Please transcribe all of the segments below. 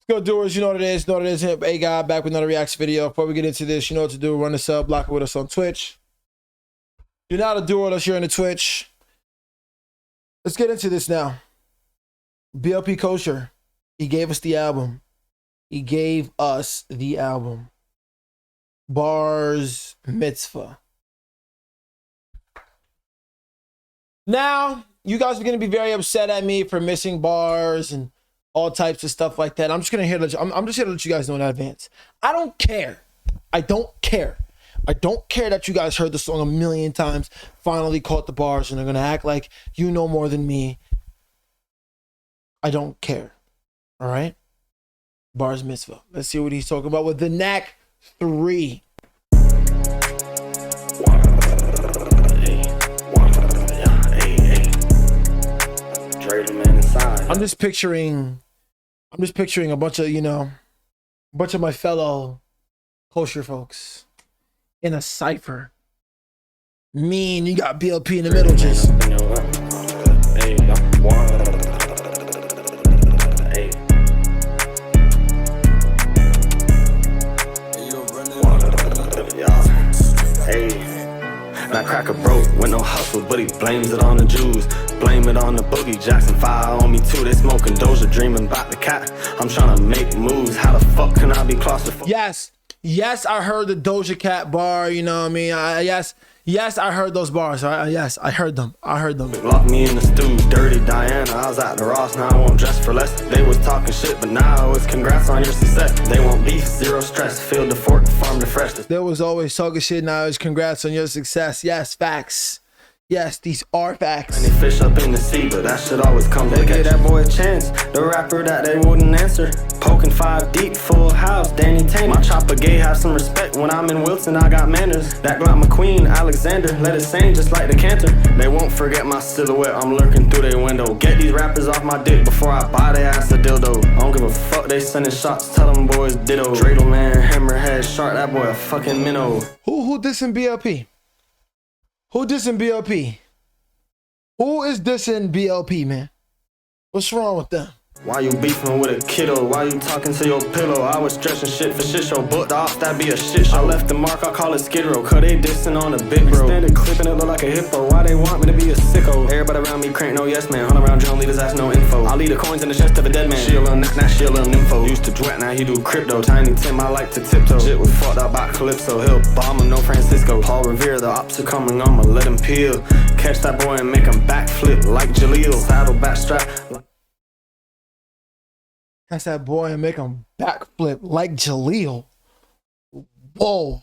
Go doers, you know what it is. Know what it is. Hey, guy, back with another reaction video. Before we get into this, you know what to do. Run this up, block it with us on Twitch. You're not a doer with us, you're in the Twitch. Let's get into this now. BLP Kosher. He gave us the album. He gave us the album. Bars Mitzvah. Now, you guys are going to be very upset at me for missing bars and all types of stuff like that. I'm just going to I'm just going to let you guys know in advance. I don't care. I don't care. I don't care that you guys heard the song a million times, finally caught the bars, and they're going to act like you know more than me. I don't care. All right? Bars Mitzvah. Let's see what he's talking about with the Knack 3. I'm just picturing a bunch of, a bunch of my fellow kosher folks in a cipher. Me and you got BLP in the middle just. That cracker broke with no hustle, but he blames it on the Jews. Blame it on the boogie, Jackson 5 on me too. They smoking Doja, dreaming about the cat. I'm trying to make moves. How the fuck can I be claustrophobic? Yes, I heard the Doja Cat bar, you know what I mean? Yes, I heard those bars. Yes, I heard them. Lock me in the stew, dirty Diana. I was at the Ross, now I won't dress for less. They was talking shit, but now it's congrats on your success. They want beef, zero stress. Field the fork, farm the fresh. There was always talking shit, now it's congrats on your success. Yes, facts. Yes, these are facts. And they fish up in the sea, but that shit always comes to get that boy a chance. The rapper that they wouldn't answer. Poking 5 deep, full house, Danny Tanner. My chopper gay, have some respect. When I'm in Wilson, I got manners. That Glock McQueen, Alexander, let it sing just like the canter. They won't forget my silhouette, I'm lurking through their window. Get these rappers off my dick before I buy their ass a dildo. I don't give a fuck, they sending shots, tell them boys ditto. Dreidel man, hammerhead, shark, that boy a fucking minnow. Who dissing BLP? Who dissing BLP? Who is dissing BLP, man? What's wrong with them? Why you beefing with a kiddo? Why you talking to your pillow? I was stretching shit for shit show, but the ops, that be a shit show. I left the mark, I call it Skid Row, cause they dissing on the big bro. Standing clipping it look like a hippo. Why they want me to be a sicko? Everybody around me crank no yes man. Hunt around drum leaders, that's no info. I leave the coins in the chest of a dead man. She a little knack, now she a little nympho. Used to duet, now he do crypto. Tiny Tim, I like to tiptoe. Shit was fucked up by Calypso. He'll bomb him, no Francisco. Paul Revere, the ops are coming, I'ma let him peel. Catch that boy and make him backflip like Jaleel. Saddle back strap. That's that boy and make him backflip like Jaleel. Whoa.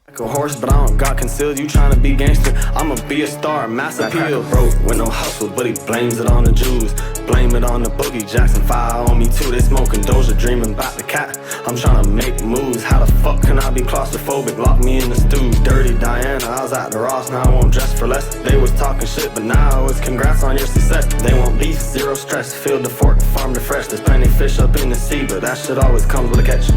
Like a horse, but I don't got concealed. You trying to be gangster, I'ma be a star, mass appeal. Broke with no hustle, but he blames it on the Jews. Blame it on the boogie, Jackson 5 on me too. They smoking Doja, dreaming about the cat. I'm trying to make moves. How the fuck can I be claustrophobic? Lock me in the stew, dirty Diana. I was at the Ross, now I won't dress for less. They was talking shit, but now it's congrats on your success. They want beef, zero stress. Field the fork, farm the fresh. There's plenty fish up in the sea, but that shit always comes with a catch.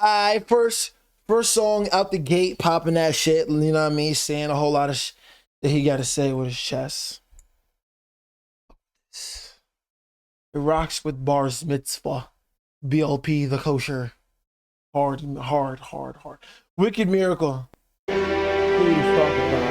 Alright, first song out the gate, popping that shit, you know what I mean, saying a whole lot of shit that he got to say with his chest. It rocks with Bars Mitzvah, BLP the Kosher, hard. Wicked Miracle. Who are you talking about?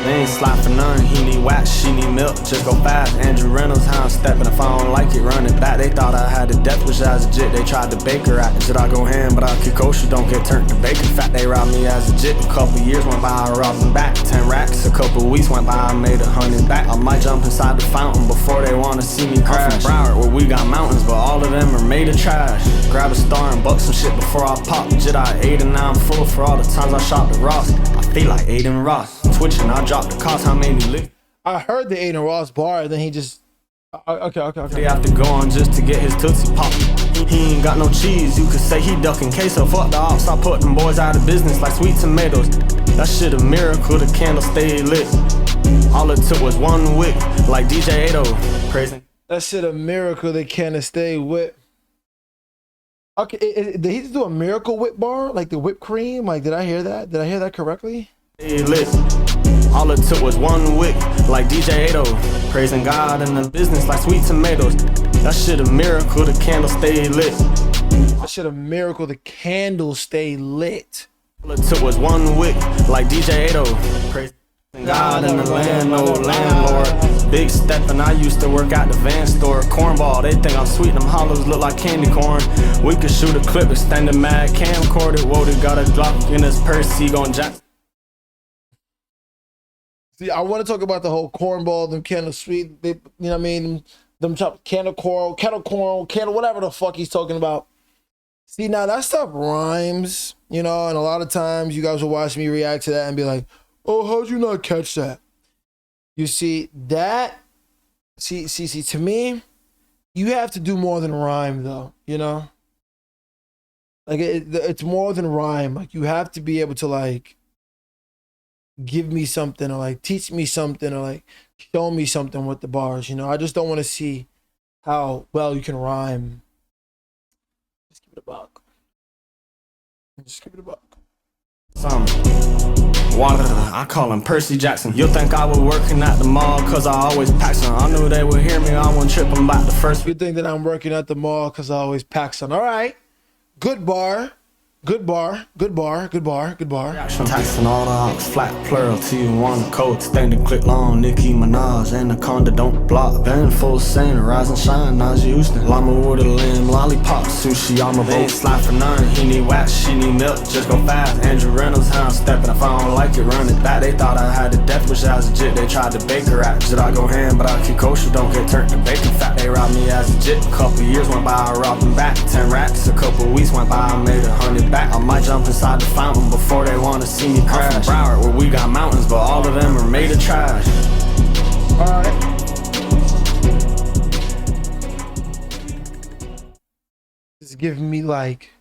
They ain't slide for none, he need wax, she need milk, just go fast. Andrew Reynolds, how I'm stepping, if I don't like it, run it back. They thought I had the death wish as a jit, they tried to bake her at. Did I go ham, but I kick kosher, don't get turned to bacon. Fact, they robbed me as a jit, a couple years went by, I robbed them back. 10 racks, a couple weeks went by, I made 100 back. I might jump inside the fountain before they wanna see me crash. I'm from Broward, where we got mountains, but all of them are made of trash. Grab a star and buck some shit before I pop. Jit I ate and now I'm full for all the times I shot the Ross. I feel like Aiden Ross. Twitching, I dropped the cost, how many live? I heard the Aiden Ross bar, and then he just okay. They have to go on just to get his Tootsie Pop. He ain't got no cheese, you could say he ducking queso. Fuck the ops, I put them boys out of business like sweet tomatoes. That shit a miracle, the candle stayed lit. All it took was one wick, like DJ Ado. Crazy. That shit a miracle, the candle stayed lit. Okay, did he just do a miracle whip bar? Like the whipped cream? Like, did I hear that? Did I hear that correctly? Hey, listen. All it took was one wick, like DJ Ado. Praising God in the business like sweet tomatoes. That shit a miracle, the candle stay lit. That shit a miracle, the candle stay lit. All it took was one wick, like DJ Ado. Praising God in the land, no landlord. Big step and I used to work at the van store. Cornball, they think I'm sweet, them hollows look like candy corn. We could shoot a clip, extend a mad camcorder. Whoa, they got a Glock in his purse, he gon' jack. See, I want to talk about the whole cornball, them candle sweet, they, you know what I mean? Them chop candle coral, whatever the fuck he's talking about. See, now that stuff rhymes, you know, and a lot of times you guys will watch me react to that and be like, oh, how'd you not catch that? You see, that, see, to me, you have to do more than rhyme, though, you know? Like, it's more than rhyme. Like, you have to be able to, like, give me something or, like, teach me something or, like, show me something with the bars, you know? I just don't want to see how well you can rhyme. Just give it a buck. Just give it a buck. Water, I call him Percy Jackson. You'll think I was working at the mall cause I always pack some. I knew they would hear me, I wouldn't trip them back the first. You think that I'm working at the mall cause I always pack some. All right. Good bar. Good bar. Good bar. Good bar. Good bar. Taxing all the ox, flat plural till you want a coat. Standing click long, Nicki Minaj, Anaconda don't block. Been full sand, rise and shine, Najee Houston. Llama with a limb, lollipop, sushi on my boat. Ain't slide for none, he need wax, she need milk, just go fast. Andrew Reynolds, how I'm stepping, if I don't like it, run it back. They thought I had the death wish as a jit, they tried to bake her at. Did I go ham, but I keep kosher, don't get turned to bacon fat. They robbed me as a jit, a couple years went by, I robbed them back. 10 racks, a couple weeks went by, I made 100 back. I might jump inside the fountain before they want to see me crash. I'm from Broward where we got mountains, but all of them are made of trash. Alright. This is giving me like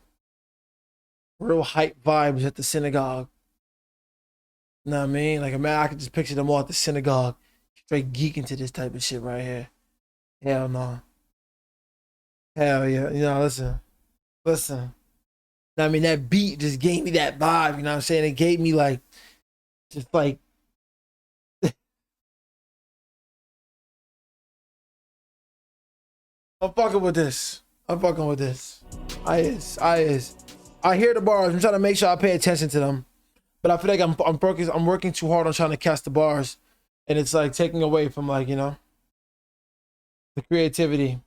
real hype vibes at the synagogue. You know what I mean? Like, man, I could just picture them all at the synagogue, straight geeking to this type of shit right here. Hell no. Hell yeah. You know, listen. I mean, that beat just gave me that vibe, you know what I'm saying? It gave me like, just like, I'm fucking with this. I hear the bars. I'm trying to make sure I pay attention to them, but I feel like I'm working too hard on trying to catch the bars, and it's like taking away from, like, you know, the creativity.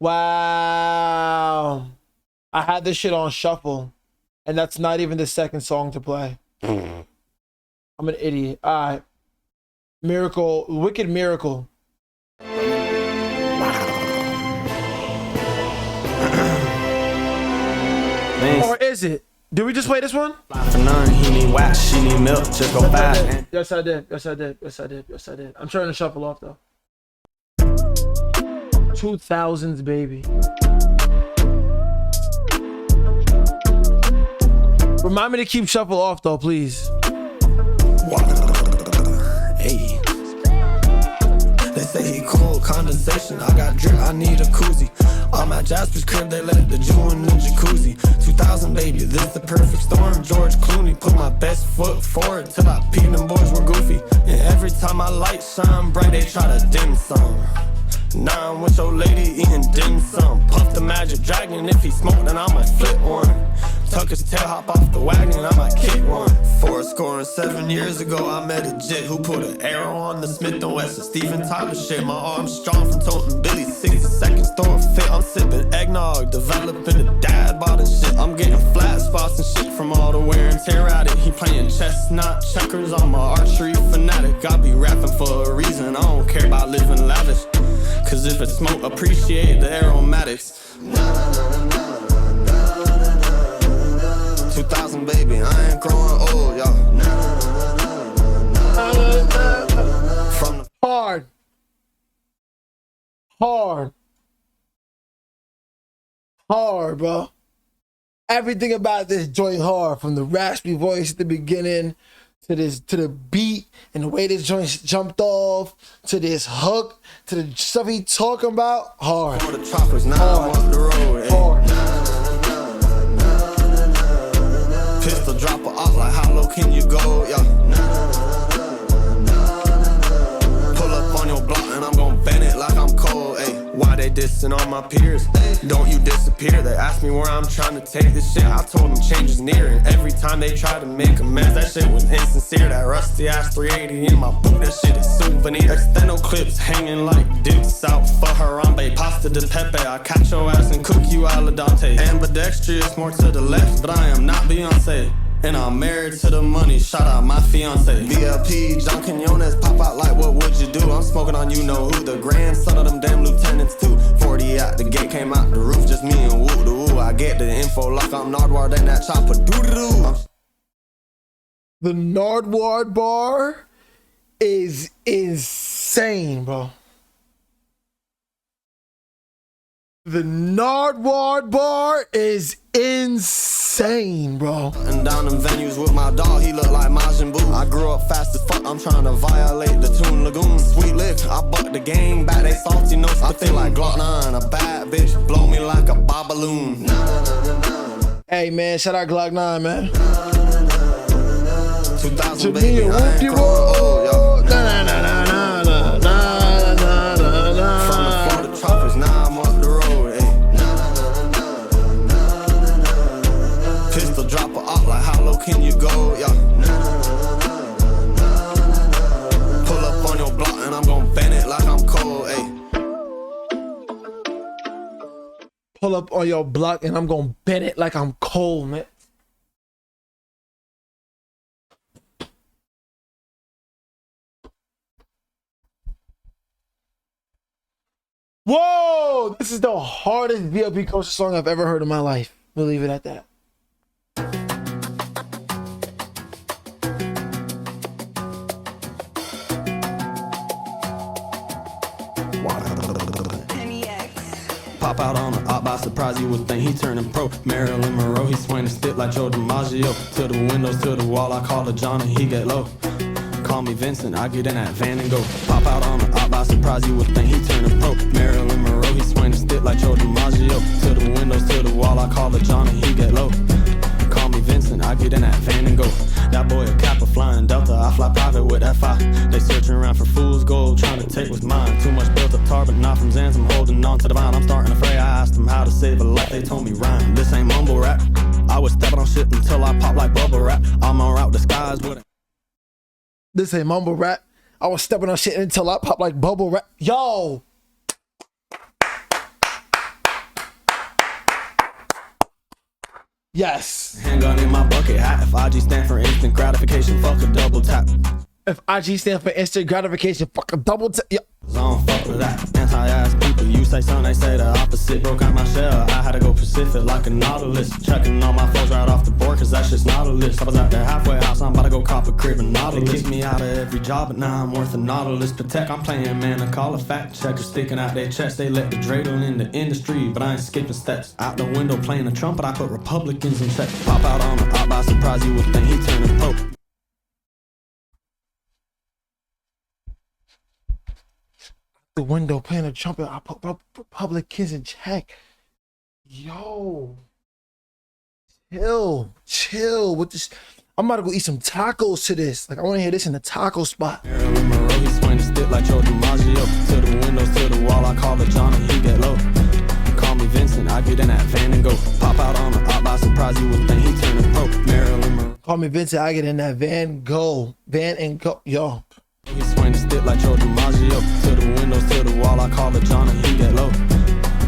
Wow. I had this shit on shuffle, and that's not even the second song to play. I'm an idiot. All right. Miracle, Wicked Miracle. Or is it? Did we just play this one? For none, he need wax, she need milk, just go fast. Yes, I did. I'm trying to shuffle off, though. 2000s, baby. Remind me to keep shuffle off, though, please. Hey. They say he cold, condensation. I got drip, I need a koozie. I'm at Jasper's crib, they let the Jew in the jacuzzi. 2000, baby, this the perfect storm. George Clooney, put my best foot forward till I peed, them boys were goofy. And every time my light shine bright, they try to dim some. Now I'm with your lady eating dim sum. Puff the magic dragon, if he smoke, then I might flip one. Tuck his tail, hop off the wagon, I might kick one. 4 years ago, I met a jit who put an arrow on the Smith & Wesson. Steven Tyler shit, my arm's strong from toting Billy. 60 seconds, throw a fit, I'm sipping eggnog. Developing a dad bod and shit. I'm getting flat spots and shit from all the wear and tear at it. He playing chess, not checkers, I'm a archery fanatic. I be rapping for a reason, I don't care about living lavish. Cause if it's smoke, appreciate the aromatics. 2000, baby, I ain't growing old, y'all. From the hard, bro. Everything about this joint hard, from the raspy voice at the beginning to the beat and the way this joint jumped off, to this hook, to the stuff he talking about, hard. For the choppers, now I'm up the road. Hard. Pistol dropper off, like how low can you go? Yeah. Pull up on your block and I'm gon' bend it like I'm cold. Ay. Why they dissing on my peers? Don't you disappear? They ask me where I'm trying to take this shit. I told them change is near, and every time they try to make amends, that shit was insincere. That rusty ass 380 in my boot, that shit is souvenir. Extendo clips hanging like dicks out for Harambe. Pasta de pepe, I catch your ass and cook you al dente. Ambidextrous, more to the left, but I am not Beyonce. And I'm married to the money, shout out my fiance. BLP, John Quinones, pop out like what would you do? I'm smoking on you know who, the grandson of them damn lieutenants too. 40 out the gate, came out the roof, just me and woo the woo. I get the info like I'm Nardwar, then that chopper doo-doo-doo. The Nardwar bar is insane, bro. The Nardwar bar is insane, bro. And down them venues with my dog, he look like Majin Buu. I grew up fast as fuck, I'm trying to violate the Toon Lagoon. Sweet lick, I buck the gang back, they salty notes. I feel like Glock 9, a bad bitch, blow me like a babaloon. Hey man, shout out Glock 9, man. 2000 baby, I ain't growing old, yo. From the Florida tropics, now I'm up the road, ayy. Pistol dropper off, like how low can you go, yo. Pull up on your block and I'm gon' bend it like I'm cold, ayy. Pull up on your block and I'm gonna bend it like I'm cold, man. Whoa! This is the hardest BLP Kosher song I've ever heard in my life. We'll leave it at that. Pop out on a op by surprise, you would think he turning pro. Marilyn Monroe, he swing a stick like Joe DiMaggio. To the windows, to the wall, I call it John and he get low. Call me Vincent, I get in that van and go. Pop out on a op by surprise, you would think he turning pro. Marilyn Monroe, he swing a stick like Joe DiMaggio. To the windows, to the wall, I call it John and he get low. Call me Vincent, I get in that van and go. That boy a Kappa flying Delta, I fly private with that 5. They searching around for fool's gold, trying to take what's mine. Too much built up tar, but not from Zans, I'm holding on to the vine. I'm starting to fray, I asked them how to save a life, they told me rhyme. This ain't mumble rap, I was stepping on shit until I pop like bubble wrap. I'm on route, the skies with it. This ain't mumble rap. I was stepping on shit until I pop like bubble wrap. Yo! Yes. Handgun in my bucket hat. If IG stand for instant gratification, fuck a double tap. If IG stand for instant gratification, fuck a double tap. Yeah. I don't fuck with that. Anti-ass people, you say something, they say the opposite. Broke out my shell, I had to go Pacific like a Nautilus. Checking all my phones right off the board, cause that shit's not a list. I was at the halfway house, I'm about to go cop a crib and Nautilus. They kicked me out of every job, but now I'm worth a Nautilus. Protect, I'm playing man, I call a fact checker. Sticking out their chest, they let the dreidel in the industry, but I ain't skipping steps. Out the window playing a trumpet, I put Republicans in check. Pop out on a op by surprise, you would think he turning pro. The window playing a trumpet, I put Republicans in check. Yo, chill with this. I'm about to go eat some tacos to this. Like, I want to hear this in the taco spot. Marilyn Monroe, he swing the stick like Joe DiMaggio. To the windows, to the wall, I call it John and he get low. Call me Vincent, I get in that van and go. Pop out on a op by surprise, you would think he turning pro. Marilyn Monroe. Call me Vincent, I get in that van and go. Yo. He swing the stick like Joe DiMaggio. To the windows, to the wall, I call it John and he get low.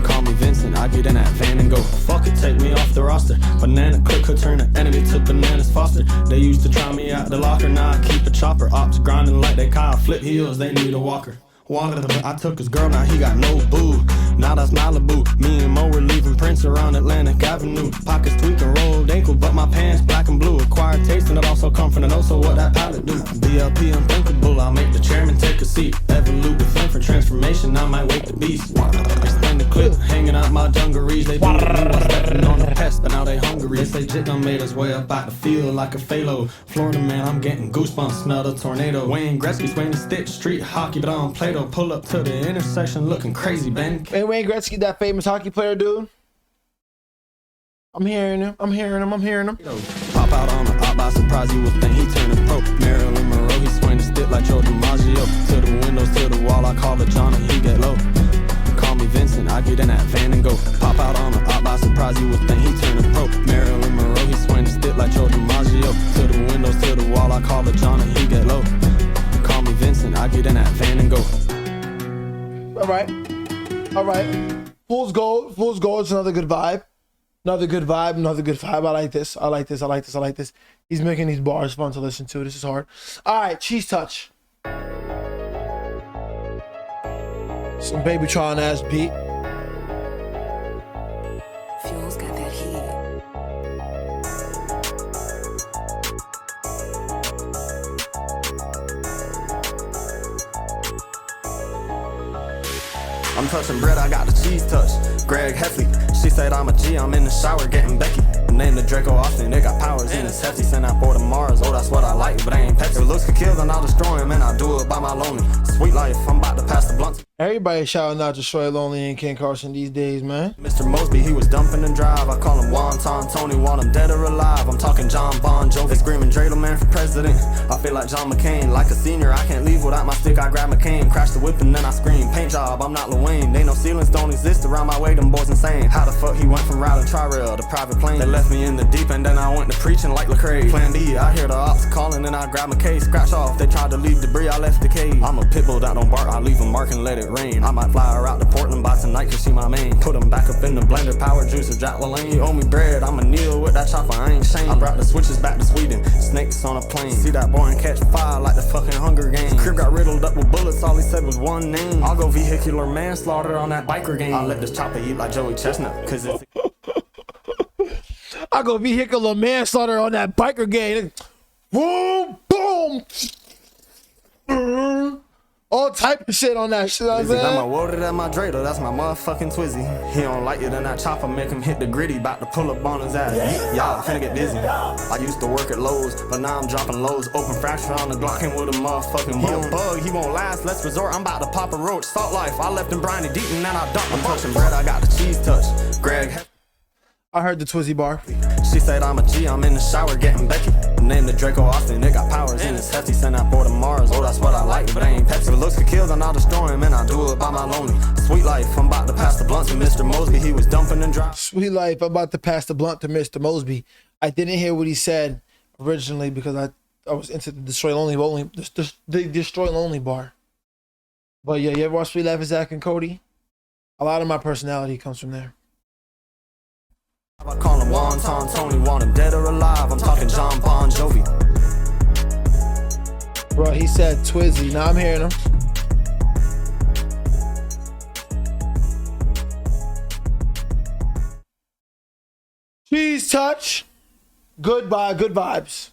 Call me Vincent, I get in that van and go. Fuck it, take me off the roster. Banana clip could turn an enemy to bananas foster. They used to try me out the locker, now I keep a chopper. Ops grinding like they Kyle, flip heels, they need a walker. I took his girl, now he got no boo. Now that's Malibu. Me and Mo were leaving Prince around Atlantic Avenue. Pockets tweaking, rolled ankle, but my pants black and blue. Acquired taste and it also come from the nose, so what that palate do? BLP unthinkable, I'll make the chairman take a seat. Evolute with flame for transformation, I might wake the beast. Extend the clip, hanging out my dungarees. They beat me by stepping on the pest, but now they hungry. They say Jit done made his way up out the field like a phalo. Florida man, I'm getting goosebumps, smell the tornado. Wayne Gretzky swinging the stick, street hockey, but on Play-Doh. Pull up to the intersection looking crazy, Ben. Hey, Wayne Gretzky, that famous hockey player, dude. I'm hearing him. Pop out on the op, by surprise you would think he turning pro. Marilyn Monroe, he swing the stick like Joe DiMaggio. To the windows, to the wall, I call it John and he get low. Call me Vincent, I get in that van and go. Pop out on the op, by surprise you would think he turning pro. Marilyn Monroe, he swing the stick like Joe DiMaggio. To the windows, to the wall, I call it John and he get low. Call me Vincent, I get in that van and go. All right. Fool's Gold. It's another good vibe. Another good vibe. I like this. He's making these bars fun to listen to. This is hard. All right, Cheese Touch. Some Baby Tron ass beat. Fuel's got that heat. I'm touching bread, I got the cheese touch. Greg Heffley, she said I'm a G, I'm in the shower getting Becky. Name the Draco Austin, they got powers in his hefty. Send that boy to Mars, oh that's what I like, but I ain't Pepsi. If looks could kill, then I'll destroy him, and I do it by my lonely. Sweet life, I'm about to pass the blunt. Everybody shouting out Destroy Lonely and Ken Carson these days, man. Mr. Mosby, he was dumping and drive. I call him Wonton Tony, want him dead or alive. I'm talking John Bon Jovi. They screaming Dreidel man for president. I feel like John McCain, like a senior. I can't leave without my stick. I grab McCain, crash the whip and then I scream. Paint job, I'm not Lil Wayne. They know ceilings don't exist around my way. Them boys insane. How the fuck he went from riding tri-rail to private plane? They left me in the deep end, then I went to preaching like Lecrae. Plan D, I hear the ops calling and I grab my case. Scratch off, they tried to leave debris. I left the cave. I'm a pit bull that don't bark. I leave a mark and let it rain. I might fly her out to Portland by tonight cause she my main. Put him back up in the blender, power juicer, Jack LaLanne. You owe me bread, I'ma kneel with that chopper, I ain't shame. I brought the switches back to Sweden, snakes on a plane. See that boy and catch fire like the fucking Hunger Games. Crib got riddled up with bullets, all he said was one name. I'll go vehicular manslaughter on that biker game. I let this chopper eat like Joey Chestnut, cause it's I go vehicular manslaughter on that biker game. Boom, boom. All type of shit on that shit. I'm a wooded at my Dreidel, that's my motherfucking Twizzy. He don't like it, and that chopper make him hit the gritty. Bout to pull up on his ass. Y'all finna get dizzy. I used to work at Lowe's, but now I'm dropping lows. Open fracture on the Glock and with a motherfucking bone. He a bug, he won't last, let's resort. I'm about to pop a roach. Salt life, I left him briny deep and then I dumped him. Touching bread, I got the cheese touch. Greg. I heard the Twizzy bar. She said I'm a G, I'm in the shower getting Becky. Name the Draco Austin, they got powers in his hefty. Send that boy to Mars, oh that's what I like, but I ain't Pepsi. If looks could kill, then I'll destroy him, and I do it by my lonely. Sweet life, I'm about to pass the blunt to Mr. Mosby, he was dumping and dry. Sweet life, I'm about to pass the blunt to Mr. Mosby. I didn't hear what he said originally because I was into the Destroy Lonely bar. But yeah, you ever watch Sweet Life of Zach and Cody? A lot of my personality comes from there. I call him Wonton Tony, want him dead or alive. I'm talking John Bon Jovi. Bro, he said Twizzy. Now I'm hearing him. Cheese Touch. Good vibes.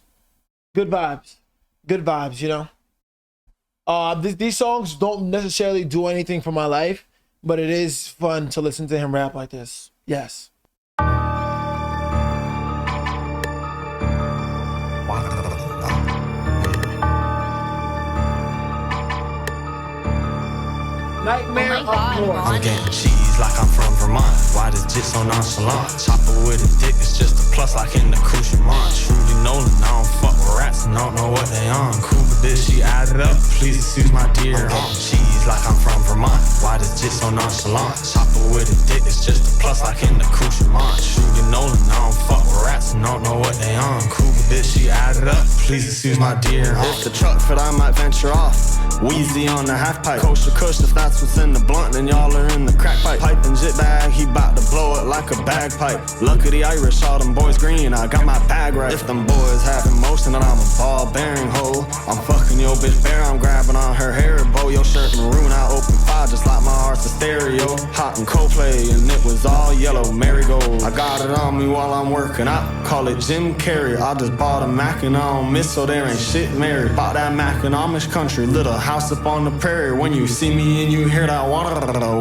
Good vibes, you know. These songs don't necessarily do anything for my life, but it is fun to listen to him rap like this. Yes. Nightmare Up North. I'm getting cheese like I'm from Vermont. Why this jit so nonchalant? Chopper with a dick, it's just a plus like in the accoutrement. Truly Nolan, I don't fuck with rats and don't know what they on. Cool with this, she added up. Please excuse my dear. I'm getting cheese like I'm from Vermont. Why this jit so nonchalant? Chopper with a dick, it's just a plus like in the accoutrement. Truly Nolan, I don't fuck with rats and don't know what they on. Cool with this, she added up. Please excuse my dear. If the truck fit, I might venture off. Wheezy on the half pipe. Kosher Kush, if that's what's in the blunt, then y'all are in the crack pipe. Pipe and jit bag, he bout to blow it like a bagpipe. Luck of the Irish, all them boys green, I got my bag right. If them boys have emotion, then I'm a ball bearing hoe. I'm fucking your bitch bare, I'm grabbing on her hair bow. Your shirt maroon, I open fire just like my heart's a stereo. Hot and Coldplay, and it was all yellow. Marigold, I got it on me while I'm working out. Call it Jim Carrey. I just bought a Mac and I don't miss, so there ain't shit married. Bought that Mac in Amish country, little house up on the prairie. When you see me and you hear that water,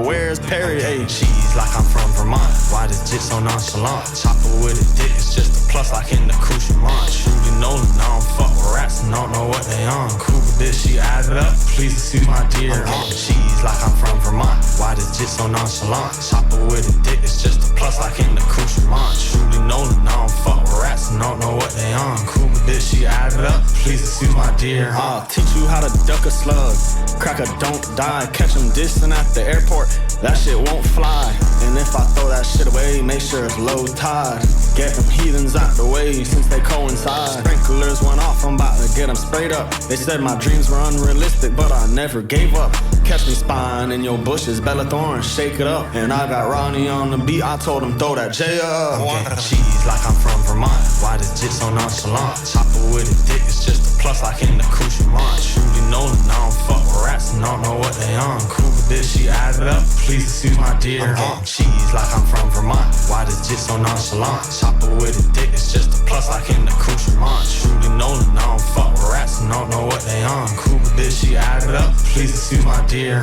where's Perry? Hey, cheese like I'm from Vermont. Why this jit so nonchalant? Chopper with a dick, it's just a plus like in the accoutrement. Truly Nolan, I don't fuck with rats and don't know what they on. Cougar bitch, she added up. Please excuse my dear. I'm cheese like I'm from Vermont. Why this jit so nonchalant? Chopper with a dick, it's just a plus like in the accoutrement. Truly Nolan, I don't fuck with rats and don't know what they on. Cougar bitch, she added up. Please excuse my dear. I'll teach you how to duck a slug. Cracker don't die. Catch them dissing at the airport. That shit won't fly. And if I throw that shit away, make sure it's low tide. Get them heathens out the way since they coincide. Sprinklers went off, I'm about to get them sprayed up. They said my dreams were unrealistic, but I never gave up. Catch me spying in your bushes, Bella Thorne, shake it up. And I got Ronnie on the beat, I told him throw that J up. Cheese like I'm from Vermont. Why this jit so nonchalant? Chopper with a dick, it's just a plus like in the accoutrement. Truly Nolan, I don't fuck with rats and don't know what they on. Cougar bitch, she added up. Please excuse my dear. Cheese like I'm from Vermont. Why this jit so nonchalant? Chopper with a dick, it's just a plus like in the accoutrement. Truly Nolan, I don't fuck with rats and don't know what they on. Cougar bitch, she added up. Please excuse my dear.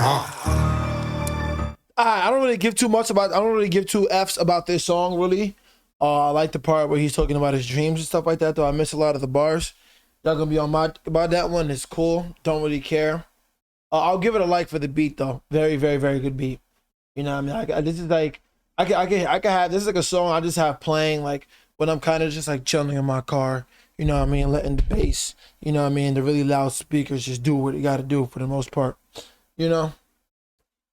I don't really give too much about. I don't really give two F's about this song. Really, I like the part where he's talking about his dreams and stuff like that. Though I miss a lot of the bars. Y'all gonna be on my about that one. It's cool. Don't really care. I'll give it a like for the beat though. Very, very, very good beat. You know what I mean? This is like I can have this is like a song I just have playing like when I'm kind of just like chilling in my car. You know what I mean? Letting the bass. You know what I mean? The really loud speakers just do what it got to do for the most part. You know.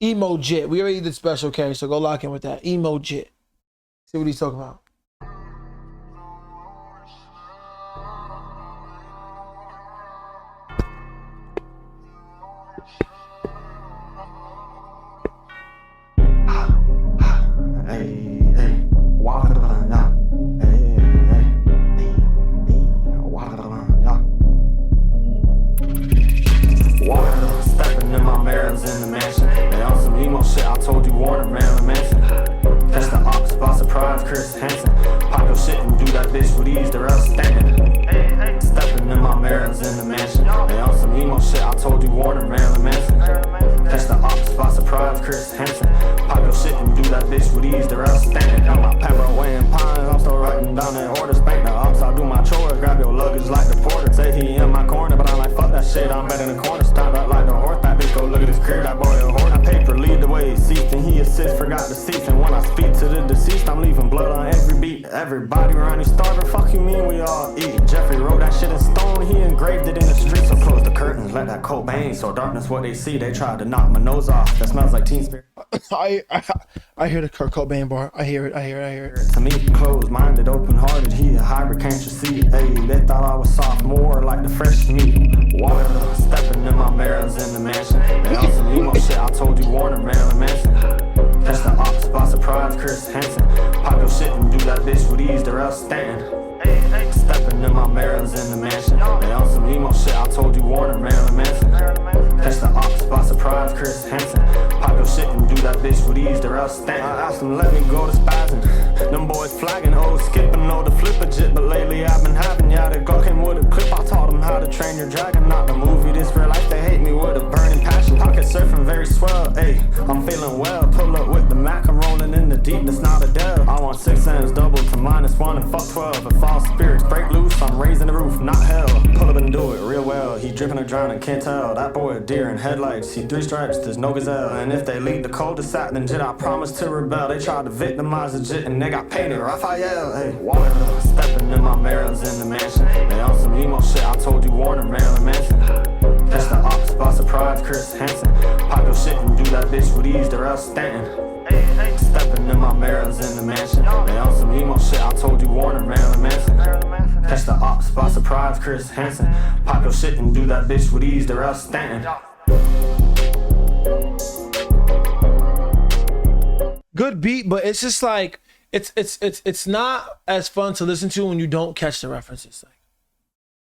Emo Jit. We already did Special K, so go lock in with that. Emo Jit. See what he's talking about. Stepping in my mirrors in the mansion. They on some emo shit. I told you Warner, man, the mansion. Catch the ops by surprise, Chris Hansen. Pop your shit and do that bitch with ease. They're outstanding. Stepping in my mirrors in the mansion. They on some emo shit. I told you Warner, man, the mansion. Catch the ops by surprise, Chris Hansen. Pop your shit and do that bitch with ease. They're outstanding. On my Pembroke weighing pines, I'm still writing down their orders. Bank the ops, I'll do my chore. Grab your luggage like the porter. Say he in my corner, but I'm like, fuck that shit. I'm better in the corner. Stand up like the horse. That bitch go look at his crib. That boy a horse. I paper lead the way. Seats and he assists. Forgot the seats. And when I speak to the deceased, I'm leaving blood on every beat. Everybody around you starving. Fuck you mean we all eat. Jeffrey wrote that shit in stone. He engraved it in the street. So close the curtains. Let that coat bang. So darkness what they see. They tried to knock my nose off. That smells like Teen Spirit. I hear the Kurt Cobain bar. I hear it. To me, closed-minded, open-hearted, he a hybrid, can't you see? Hey, they thought I was sophomore, like the fresh meat. Water, stepping in my mirrors in the mansion. They on some emo shit, I told you Warner, man, the mansion. Catch the ops by surprise, Chris Hansen. Pop your shit and do that bitch with ease, they're outstanding. Stepping in my mirrors in the mansion. They on some emo shit, I told you Warner, man, the mansion. Catch the ops by surprise, Chris Hansen. Pop your shit and do that bitch with ease, they're outstanding. I asked them, let me go to spazzing. Them boys flagging, oh, skipping, oh, the flip a jit. But lately I've been having, yeah, the Glock came with a clip. I taught them how to train your dragon, not the movie. This real life, they hate me with a burning passion. Pocket surfing, very swell, ayy, I'm feeling well. Pull up with the Mac, I'm rolling in the deep, that's not a dell. I want 6 ends, double to -1 and fuck 12. If all spirits break loose, I'm raising the roof, not hell. Pull up and do it real well. He dripping or drowning, can't tell. That boy a deer in headlights. He 3 stripes, there's no gazelle. And if they lead the cul-de-sac, then Jit, I promise to rebel. They tried to victimize the Jit and they got painted. Raphael, hey, water, stepping in my mirrors in the mansion. They on some emo shit, I told you Warner, man, the mansion. Catch the ops by surprise, Chris Hansen. Pop your shit and do that bitch with ease, they're outstanding. Stepping in my mirrors in the mansion. They on some emo shit, I told you Warner, man, the mansion. Catch the ops by surprise, Chris Hansen. Pop your shit and do that bitch with ease, they're outstanding. Good beat, but it's just like it's not as fun to listen to when you don't catch the references. Like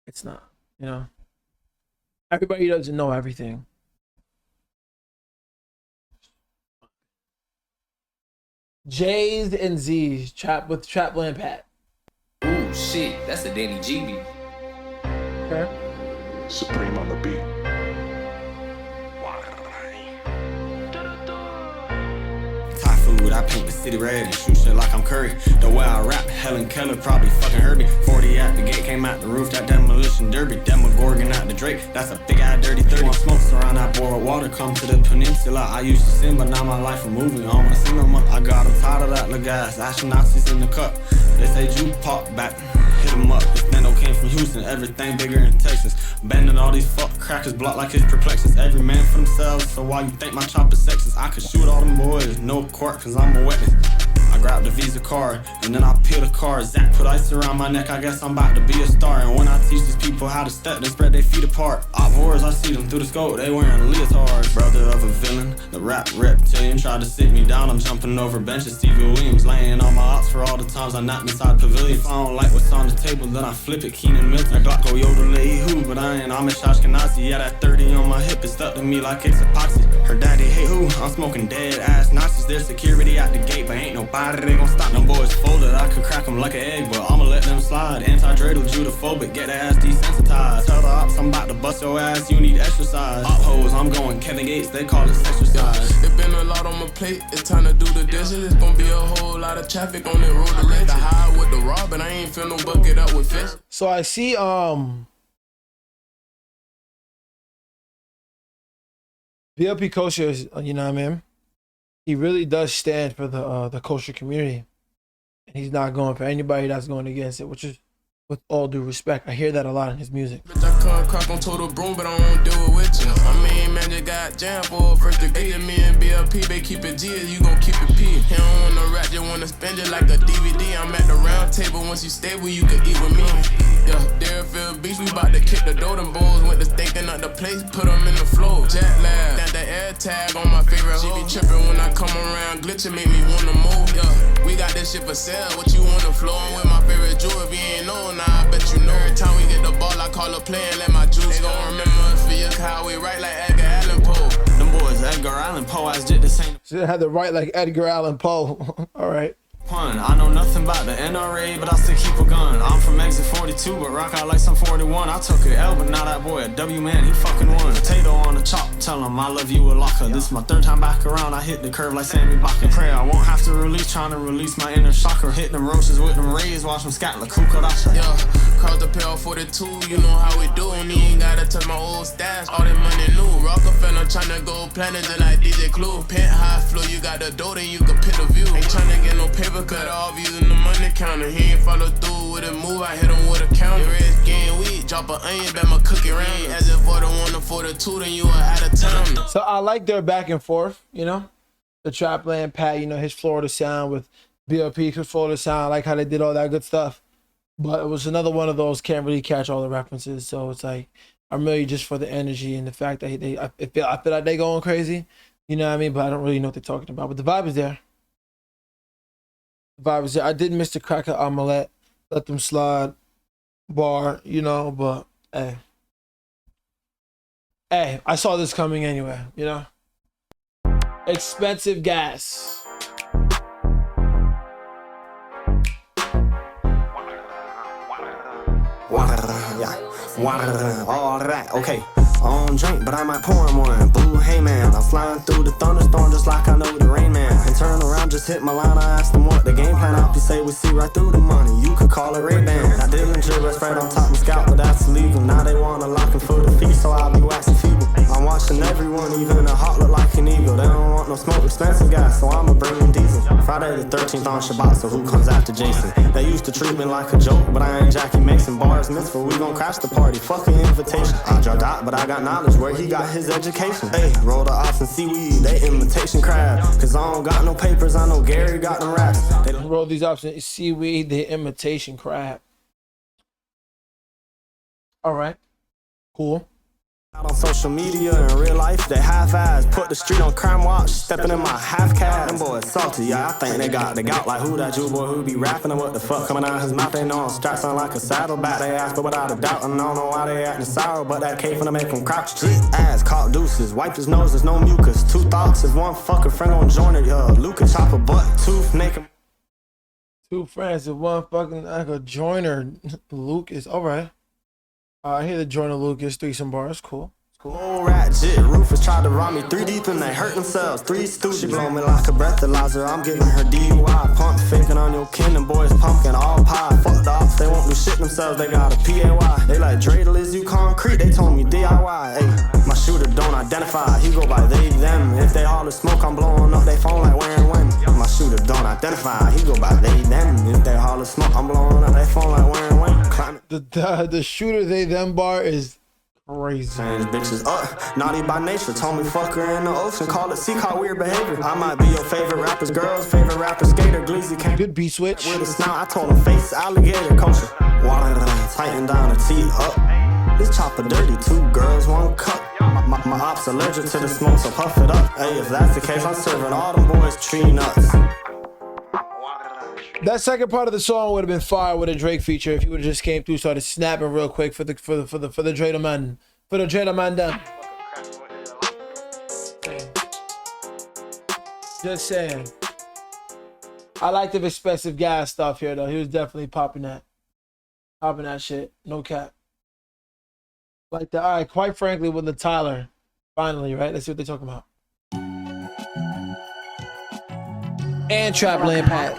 it's not, you know. Everybody doesn't know everything. J's and Z's trap with Trapland Pat. Ooh, shit, that's a Danny G beat. Okay. Supreme on the beat. Thai food, I paint the city red and shoot shit like I'm Curry. The way I rap, Helen Keller probably fucking heard me. 40 at the gate, came out the roof, that demolition derby. Demogorgon out the Drake, that's a big eye dirty 30. When smokes around that boiled water, come to the peninsula. I used to sin, but now my life is moving. I don't wanna see no more. I got them tired of that little gas, ashing Nazis in the cup. They say Jew pop back, hit him up. This Nando came from Houston, everything bigger in Texas. Banding all these fuck crackers, block like his perplexes. Every man for themselves, so why you think my chopper sexist? I could shoot all them boys, no court, cause I'm a witness. I grabbed the Visa card, and then I peel the card. Zach put ice around my neck, I guess I'm about to be a star. And when I teach these people how to step, they spread their feet apart. Op whores, I see them through the scope, they wearing leotards. Brother of a villain, the rap reptilian tried to sit me down. I'm jumping over benches, Stevie Williams laying on my ops for all the times I knocked inside pavilion. If I don't like what's on the table, then I flip it. Keenan Milton, I Glock go Yoda Leahy, but I ain't Amish Ashkenazi. Yeah, that 30 on my hip is stuck to me like it's epoxy. Her daddy, hey who? I'm smoking dead ass Nazis. There's security at the gate, but ain't nobody they gon' stop. Them boys folded, I could crack them like an egg, but I'ma let them slide. Anti-dreidel, Judophobic, get their ass desensitized. Tell the ops I'm about to bust your ass, you need exercise. Op hoes, I'm going Kevin Gates, they call it exercise. It been a lot on my plate, it's time to do the dishes. It's gonna be a whole lot of traffic on that road to let the high with the rob, and I ain't feel no bucket up with fish. So I see BLP Kosher is, you know what I mean? He really does stand for the kosher community. And he's not going for anybody that's going against it, which is with all due respect. I hear that a lot in his music. Bitch, I come crack on total broom, but I don't do it with you. I mean, man, just got jammed for a first degree. Me and BLP, they keep it G, you gon' keep it P. He don't wanna rap, just wanna spend it like a DVD. I'm at the round table, once you stable, you can eat with me. Yeah, Deerfield Beach, we bout to kick the door. Them bulls went to staking up the place, put them in the flow. Jet lag, got the air tag on my favorite hoe. She be trippin' when I come around, glitchin', make me wanna move. Yeah, we got this shit for sale, what you wanna flow on with my favorite jewel, if you ain't know, nah, I bet you know. Every time we get the ball, I call a play and let my juice go. Remember us for your how we right like Edgar Allan Poe. Them boys, Edgar Allan Poe, as did the same. So they had the right like Edgar Allan Poe. All right. I know nothing about the NRA, but I still keep a gun. I'm from exit 42, but rock out like some 41. I took an L, but now that boy a W, man, he fucking won. Potato on the chop, tell him I love you a locker. This is my third time back around, I hit the curve like Sammy Baca. Pray I won't have to release, trying to release my inner shocker. Hit them roaches with them rays, watch them scat like Kukarasha. Yeah, cross the pail 42, you know how we do. And he ain't gotta touch my old stash, all that money new. Rockefeller tryna go planet just like DJ Clue. Penthouse flow, you got the dough, then you can pick the view. Ain't tryna get no paper cut off using the money counter. He ain't follow through with a move, I hit him with a counter. Your ass getting weak, drop an onion, bet my cookie round. As if for the 1 to 42, then you are out of town. So I like their back and forth, you know? The Trapland Pat, you know, his Florida sound with BLP, his Florida sound, I like how they did all that good stuff. But it was another one of those, can't really catch all the references. So it's like, I'm really just for the energy and the fact that I feel like they going crazy. You know what I mean? But I don't really know what they're talking about. But the vibe is there. The vibe is there. I did miss the cracker omelette. Let them slide bar, you know, but hey. Hey, I saw this coming anyway, you know? Expensive gas. Water, all that, okay. I don't drink, but I might pour him one. Boo, hey man, I'm flying through the thunderstorm just like I know the Rain Man. And turn around, just hit my line, I asked them what the game plan out. They say we see right through the money, you could call it Ray-Ban. Now Dillinger was right on top of Scout, but that's illegal. Now they wanna lock him for the feast, so I'll be waxing feeble. I'm watching everyone, even a hawk look like an eagle. They don't want no smoke, expensive gas, so I'ma bring them diesel. Friday the 13th on Shabbat, so who comes after Jason? They used to treat me like a joke, but I ain't Jackie Mason. Bars, Mitzvah, we gon' crash the party, fuck an invitation. I drugged out, but I got knowledge where he got his education. Hey, roll the ops and seaweed, they imitation crab. Cause I don't got no papers, I know Gary got them raps. They roll these ops and seaweed, they imitation crab. All right, cool. Out on social media in real life, they half-ass. Put the street on crime watch, stepping in my half-cast. Them boys salty, yeah, I think they got the gout. Like who that Jew boy who be rapping and what the fuck coming out his mouth? They know I'm strapped on like a saddleback. They ask, but without a doubt, and I don't know why they acting sour, but that K finna make them crouch. Ass caught deuces, wipe his nose, there's no mucus. Two thoughts, if one fucking friend gon' join it, Luca chop a butt, tooth naked. Two friends and one fucking like a joiner. Lucas, all right. I hear the joiner Lucas, threesome bars, cool. Old rat jit, Rufus tried to rob me 3 deep and they hurt themselves. 3 stooges. She blow me like a breathalyzer. I'm giving her DUI. Pump faking on your kin and boys pumpkin all pie. Fuck the ops, they won't do shit themselves. They got a PAY. They like dreidel is you concrete. They told me DIY. Hey, my shooter don't identify. He go by they, them. If they all the smoke, I'm blowing up they phone like where and when. My shooter don't identify. He go by they, them. If they all the smoke, I'm blowing up they phone like where and when. Climate. The shooter they them bar is crazy. Change bitches up, naughty by nature. Told me fuck her in the ocean, call it sea caught weird behavior. I might be your favorite rapper's girl's favorite rapper skater. Gleazy came Good beat switch. with a snout. I told him face alligator kosher. Water tighten down the teeth up. This chopper dirty, 2 girls, 1 cup. My ops allergic to the smoke, so puff it up. Hey, if that's the case, I'm serving all them boys tree nuts. That second part of the song would have been fire with a Drake feature if he would have just came through, started snapping real quick for the Dreidel man, for the Dreidel man down. Just saying. I like the expensive gas stuff here though. He was definitely popping that shit. No cap. Like that. All right. Quite frankly, with the Tyler, finally, right? Let's see what they're talking about. And Trapland Pat.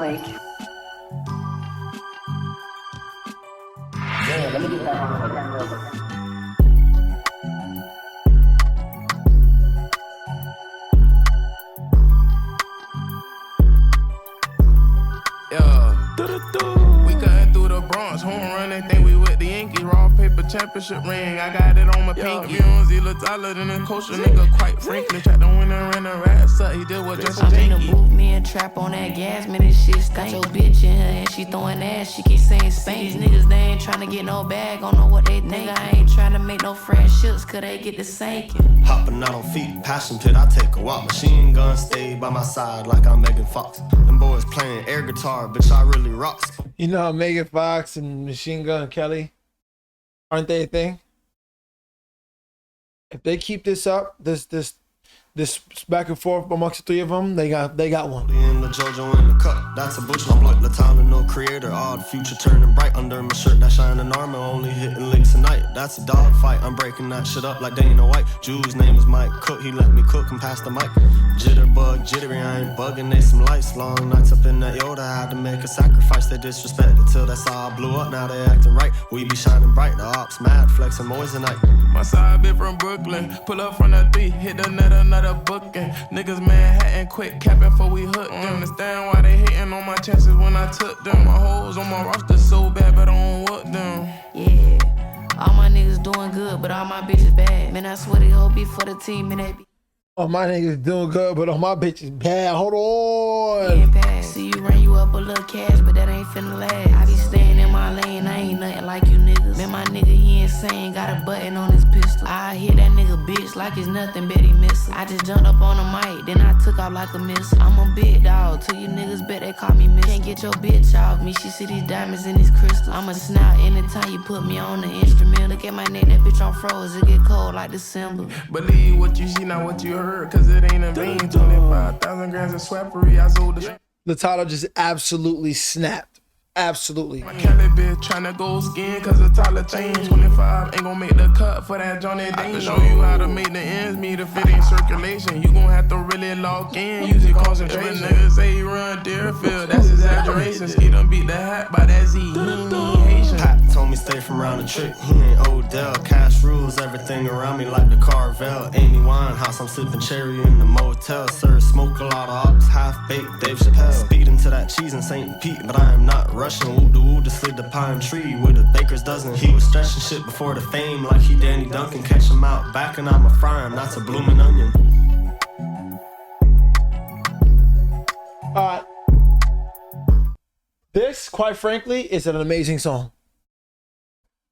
Yeah, let me get that on real quick. We cutting through the Bronx, home run, they think we with the Yankees. Raw paper championship ring, I got it on my pinky. You don't see the Tyler than the Kosher nigga, quite frankly. Tried to win and ran the rats up, he did what just a I'm in the janky. booth, me and Trap on that gas, man, this shit stank. Got your bitch in here and she throwing ass, she keep saying spank. These niggas, they ain't tryna get no bag, don't know what they think. Nigga, I ain't tryna make no friendships, cause they get the sinking. Hopping out on feet, passion pit, I take a walk. Machine gun stay by my side like I'm Megan Fox. Them boys playing air guitar, bitch, I really rocks. You know, Megan Fox and Machine Gun Kelly, aren't they a thing? If they keep this up, this back and forth amongst the 3 of them, they got one. In the JoJo in the cup, that's a butcher. I'm like Latana, no creator. Odd future turning bright under my shirt. That shining armor only hitting licks a night. That's a dog fight. I'm breaking that shit up like Dana White. Jew's name is Mike Cook. He let me cook and pass the mic. Jitterbug, jittery, I ain't bugging. They some lights. Long nights up in that Yoda. I had to make a sacrifice. They disrespected till that's all blew up. Now they acting right. We be shining bright. The ops mad, flexing moissanite. My side bitch from Brooklyn, pull up from the 3, hit the net, another booking. Niggas Manhattan quick capping before we hook them. Understand why they hating on my chances when I took them. My hoes on my roster so bad, but I don't work them. Yeah, all my niggas doing good, but all my bitches bad. Man, I swear they whole be for the team and they be Oh, my niggas doing good, but my bitch is bad. Hold on. getting past. See you run you up a little cash, but that ain't finna last. I be staying in my lane, I ain't nothing like you niggas. Man, my nigga, he insane, got a button on his pistol. I hit that nigga bitch like it's nothing, bet he missing. I just jumped up on the mic, then I took off like a missile. I'm a big dog, till you niggas bet they call me miss. Can't get your bitch off me, she see these diamonds in these crystals. I'm a snout anytime you put me on the instrument. Look at my neck, that bitch on froze, it get cold like December. Believe what you see, not what you heard, cause it ain't a vain. 25,000 grams of swappery, I sold the Tyler just absolutely snapped. Absolutely. My Kelly bitch tryna go skin cause the Tyler chain 25 ain't gon' make the cut for that Johnny Dean. I can show you how to make the ends meet if it ain't circulation. You gon' have to really log in, use your concentration. Niggas say he run Deerfield, that's exaggeration. Ski done beat the hat by that Z, he ain't Haitian. Pat told me stay from around the trick, he ain't Odell. Cash rules everything around me like the Carvel. Amy Winehouse, I'm sipping cherry in the motel. Sir, smoke a lot of ops, half-baked Dave Chappelle. Speeding to that cheese in St. Pete, but I am not Russian. Woo-de-woo, just slid the pine tree with a baker's dozen. He was stretching shit before the fame like he Danny Duncan. Catch him out back and I'ma fry him, that's a blooming onion. This, quite frankly, is an amazing song.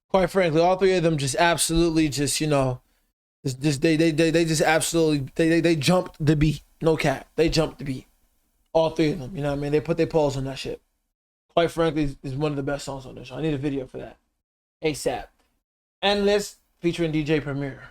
Quite frankly, all 3 of them just absolutely just, you know, They just absolutely they jumped the beat. No cap. They jumped the beat. All three of them. You know what I mean? They put their paws on that shit. Quite frankly, is one of the best songs on this show. I need a video for that. ASAP. Endless featuring DJ Premier.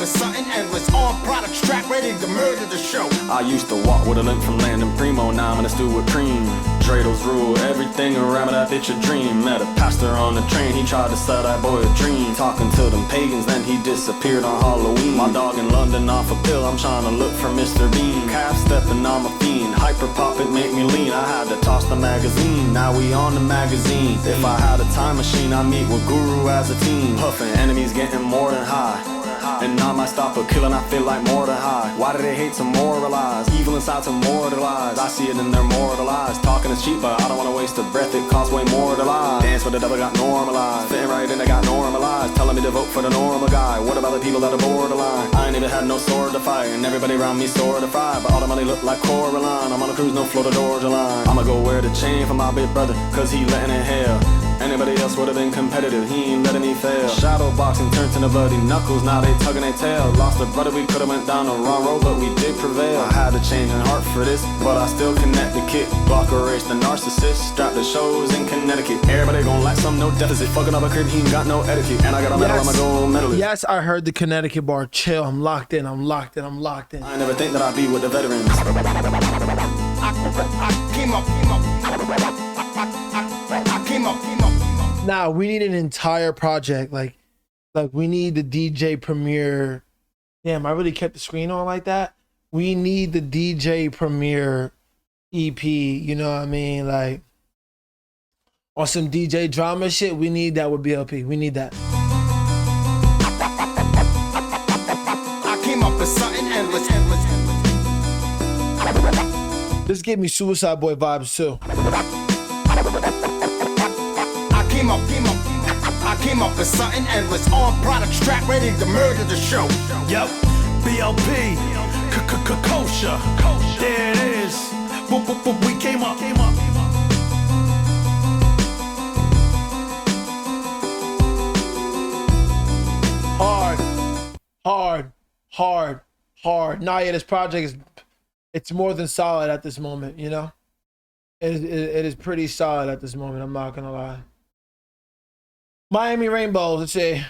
Something endless, on product strap ready to murder the show. I used to walk with a limp from Landon Primo, now I'm in a stew with cream. Dreidels rule everything around me, that bitch a dream. Met a pastor on the train, he tried to sell that boy a dream. Talking to them pagans, then he disappeared on Halloween. My dog in London off a pill, I'm trying to look for Mr. Bean. Calf stepping on my fiend, hyper pop it make me lean. I had to toss the magazine, now we on the magazine. If I had a time machine, I'd meet with Guru as a team. Puffin' enemies getting more than high. And I might stop a kill and I feel like more than high. Why do they hate to moralize? Evil inside to mortalize. I see it in their mortal eyes. Talking is cheap, but I don't want to waste a breath. It costs way more to lie. Dance with the devil got normalized. Fitting right in, they got normalized. Telling me to vote for the normal guy. What about the people that are borderline? I ain't even had no sword to fight, and everybody around me sword to fight. But all the money look like Coraline. I'm on a cruise, no Florida Georgia line. I'ma go wear the chain for my big brother, cause he letting it hell. Anybody else would've been competitive, he ain't letting me fail. Shadow boxing turned to the bloody knuckles, now they tugging their tail. Lost a brother, we could've went down the wrong road, but we did prevail. I had to change in heart for this, but I still connect the kit. Block erase the narcissist, strap the shows in Connecticut. Everybody gon' like some, no deficit. Fucking up a crib, he ain't got no etiquette. And I got a medal, I'ma go medalist. Yes, I heard the Connecticut bar. Chill, I'm locked in, I'm locked in, I'm locked in. I never think that I'd be with the veterans. I came up. Nah, we need an entire project. Like we need the DJ Premier. Damn, I really kept the screen on like that. We need the DJ Premier EP. You know what I mean? Like on some DJ drama shit. We need that with BLP. We need that. I came up with something endless. This gave me Suicide Boy vibes too. I came up with something endless. On product strap ready to murder the show. Yep, BLP Kosher. There it is. We came up. Hard. Nah, yeah, this project it's more than solid at this moment, you know? It is pretty solid at this moment, I'm not gonna lie. Miami Rainbows, let's see.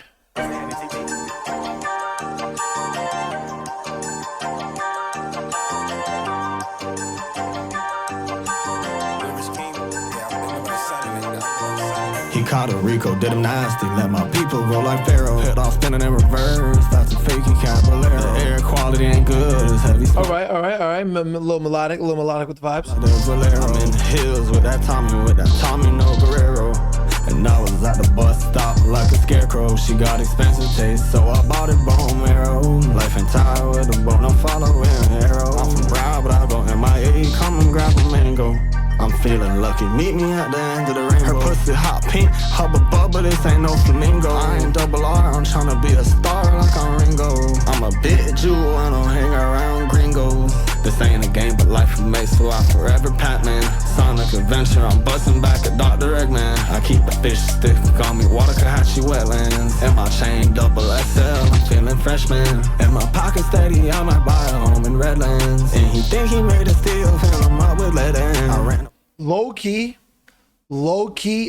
He caught a Rico, did him nasty. Let my people go like Pharaoh. Head off spinning in reverse. That's a fakey caballero. The air quality ain't good. It's heavy. All right. A little melodic with the vibes. I'm in the hills with that Tommy, no Guerrero. And I was at the bus stop like a scarecrow. She got expensive taste, so I bought it bone marrow. Life ain't tired with a boat, I'm following arrow. I'm from Brown, but I go MIA. Come and grab a mango. I'm feeling lucky, meet me at the end of the rainbow. Her pussy hot pink, hubba bubba, this ain't no flamingo. I ain't double R, I'm tryna be a star like I'm Ringo. I'm a big jewel, I don't hang around gringos. This ain't a game, but life is made, so I forever Pac-Man. Sonic adventure, I'm busting back at Dr. Eggman. I keep a fish stick on me, Watakahatchee wetlands. And my chain double XL, I'm feeling freshman. And my pocket steady, I might buy a home in Redlands. And he think he made a steal, fill him up with lead ends. I ran Low key,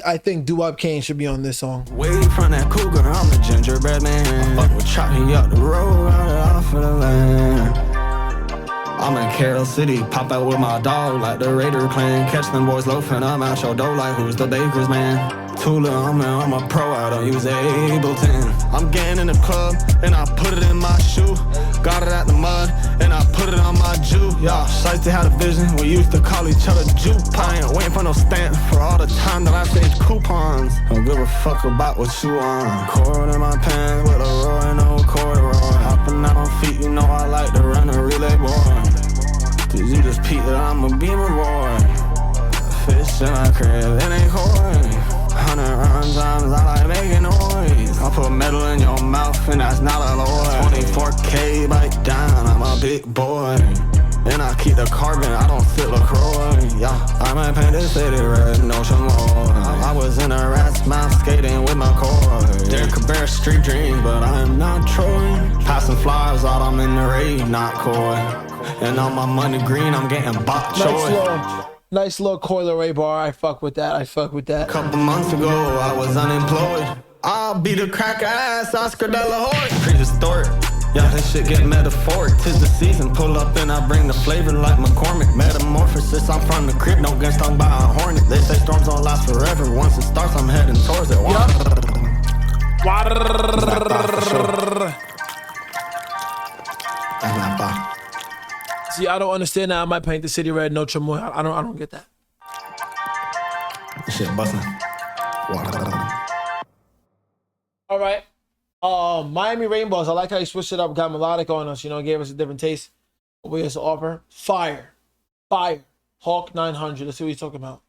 I think Doo-Wop Kane should be on this song. way from that cougar, I'm the gingerbread man. Fuck with Charlie up the road, ride it off of the land. I'm in Carroll City, pop out with my dog like the Raider clan. Catch them boys loafing, I'm out your dough like who's the baker's man. Tula, I'm a pro, I don't use Ableton. I'm getting in the club, and I put it in my shoe. Got it out the mud, and I put it on my Jew. Y'all, Shiesty had a vision, we used to call each other Jew. I ain't waiting for no stamp for all the time that I saved coupons. Don't give a fuck about what you on. Cord in my pants with a roar and no corduroy. Hopping out on feet, you know I like to run a relay boy. Did you just peep that I'm a beamer boy? Fish in my crib, it ain't koi. running around times, I like making noise. I put metal in your mouth and that's not alloy. 24K bike down, I'm a big boy. And I keep the carbon, I don't fit LaCroix. Yeah, I might paint this city red, no more. I was in a rat's mouth skating with my core. There could bear street dreams, but I am not Troy. Passing flyers out, I'm in the raid, not coy. And on my money green, I'm getting bok choy. Nice little Coil Ray bar. I fuck with that. Couple months ago, I was unemployed. I'll be the crack ass Oscar De La Hoya. Prehistoric. Yeah, this shit get metaphoric. 'Tis the season, pull up and I bring the flavor like McCormick. Metamorphosis, I'm from the crib, don't get stung by a hornet. They say storms don't last forever. Once it starts, I'm heading towards it. See, I don't understand that. I might paint the city red, no chamoy. I don't get that. This shit busting. All right. Miami Rainbows. I like how you switched it up, got melodic on us, gave us a different taste. What we has to offer? Fire. Hawk 900. Let's see what he's talking about.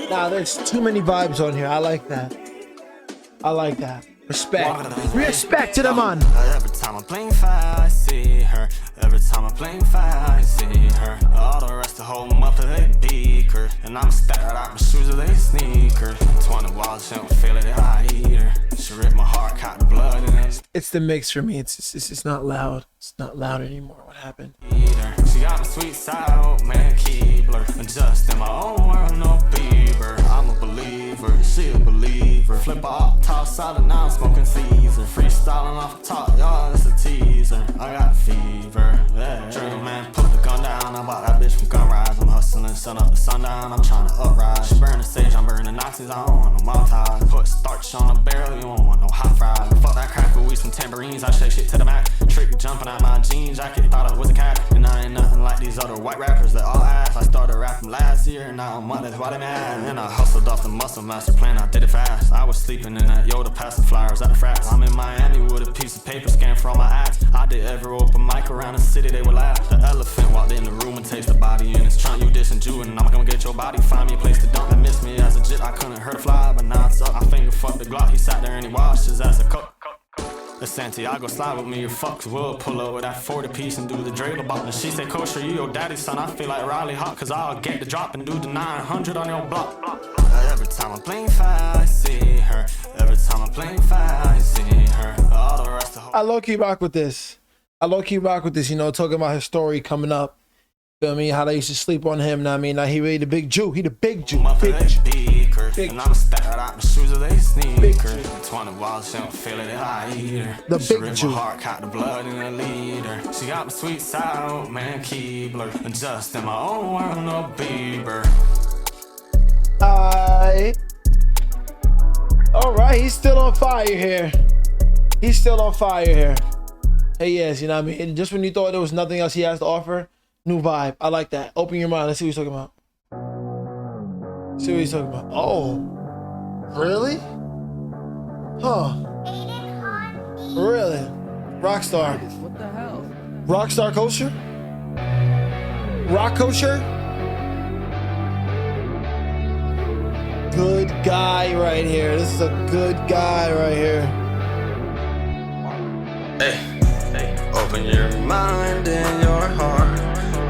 Nah, there's too many vibes on here. I like that. Respect to the man. Every time I'm playing fire, I see her. Every time I'm playing fire, I see her. All the rest of the whole month they beaker. And I'm staring out my shoes of they sneaker. 20 walls, she don't feel it, I eat her. She ripped my heart, caught the blood in it. It's the mix for me. It's not loud. It's not loud anymore. What happened? She got a sweet side, oh man, Keebler. Just in my own world, no Bieber. I'm a believer, she a believer. Flip up, top side, and now I'm smoking Caesar. Freestyling off the top, y'all, it's a teaser. I got a fever, yeah. Drill man, put the gun down. I bought that bitch from Gunrise. I'm hustling, sun up to sundown. I'm trying to uprise. She burning sage, I'm burning Nazis. I don't want no Maltese. Put starch on a barrel, you don't want no hot fries. Fuck that crack with weed, some tambourines. I shake shit to the mat. Trick jumping out my jean jacket, thought it was a cat. And I ain't nothing like these other white rappers that all ass. I started rapping last year, and now I'm Mondays, why they mad? And I hustled off the muscle master plan, I did it fast. I was sleeping in that Yoda, passing flyers at the frats. I'm in Miami with a piece of paper scanned for all my ads. I did every open mic around the city, they would laugh. The elephant walked in the room and tasted the body in its trunk. You dissing Jew, and I'm gonna get your body. Find me a place to dump and miss me as a jit. I couldn't hurt a fly, but now it's up. I finger fucked the Glock, he sat there and he washed his ass a cup. The Santiago slide with me, your fucks will pull up with that 40 piece and do the dreidel bop. And she say, Kosher, you your daddy's son. I feel like Riley Hawk, cause I'll get the drop and do the 900 on your block. Every time I'm playing fire, I see her. Every time I'm playing fire, I see her. All the rest of I low-key rock with this. Talking about his story coming up. Feel me? How they used to sleep on him. Now he really the big Jew. He the big Jew. Big and I'm staring out my shoes of they sneaker. 20 walls, she don't feel it, I eat her. The she big Jew. My heart, caught the blood in the leader. She got my sweet side, oh man, Keebler. And just in my own world, no Bieber. Alright, he's still on fire here. Hey, yes, And just when you thought there was nothing else he has to offer, new vibe. I like that. Open your mind. Let's see what he's talking about. Oh, really? Huh? Really? Rockstar. What the hell? Rockstar Kosher? Rock Kosher? Good guy right here. This is a good guy right here. Hey, open your mind and your heart.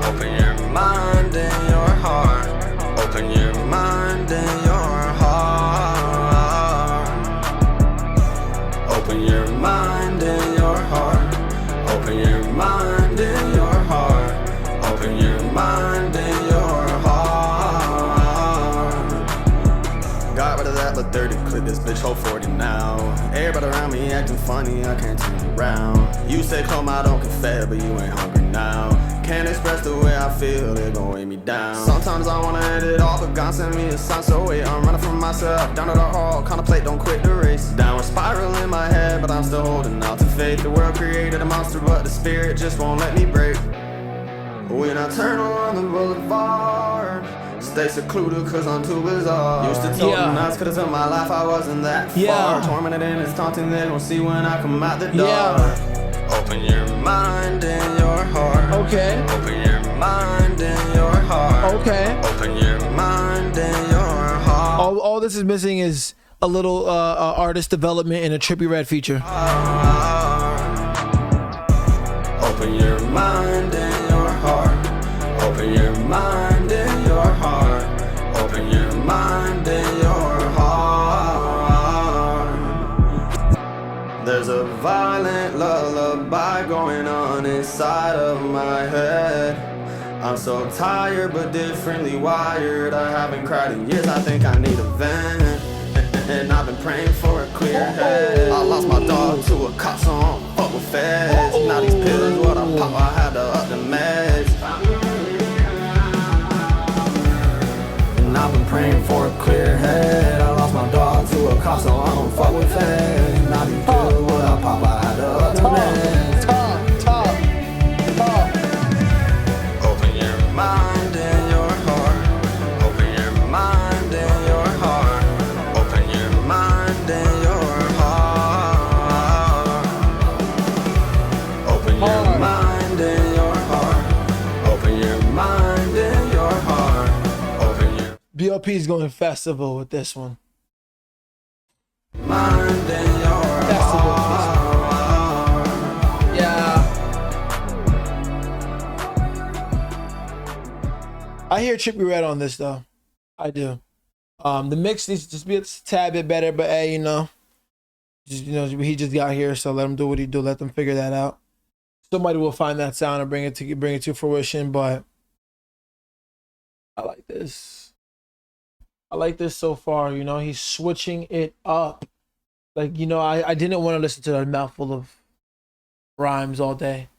Open your mind and your heart. Open your mind and your heart. Open your mind and your heart. Open your mind and your heart. Open your mind and your heart. Got rid of that but dirty clip, this bitch hold 40 now. Everybody around me acting funny, I can't turn around. You say come out, don't confess, but you ain't hungry now. Can't express the way I feel, they gon' weigh me down. Sometimes I wanna end it all, but God sent me a sign, so wait, I'm running from myself. Down to the hall, contemplate, don't quit the race. Downward spiral in my head, but I'm still holding out to faith. The world created a monster, but the spirit just won't let me break. When I turn on the boulevard, stay secluded cause I'm too bizarre. Used to tell them nuts, could've told my life I wasn't that far. Tormented and it's taunting, they gon' see when I come out the door. Open your mind and your heart. Okay. Open your mind and your heart. heart. Okay. Open your mind and your heart. All this is missing is a little artist development and a Trippie Redd feature. Open your mind and your heart. Open your mind and your heart. Open your mind and your heart. There's a violent lullaby going on inside of my head. I'm so tired but differently wired. I haven't cried in years, I think I need a vent. And I've been praying for a clear head. I lost my dog to a cop, so I don't fuck with feds. Now these pills, what I pop, I had to up the meds. And I've been praying for a clear head. I lost my dog to a cop, so I don't fuck with feds. Now these pills, what I pop, I had to up the meds. Open your mind and your heart. Open your mind and your heart. Open your mind and your heart. Open your mind and your heart. Open your mind and your heart. Open your BLP is going festival with this one. mind and your Festival. heart. Yeah. I hear Trippie Redd on this though. I do. The mix needs to just be a tad bit better, but hey, he just got here, so let him do what he do. Let them figure that out. Somebody will find that sound and bring it to fruition. But I like this. I like this so far. He's switching it up. Like, I didn't want to listen to a mouthful of rhymes all day.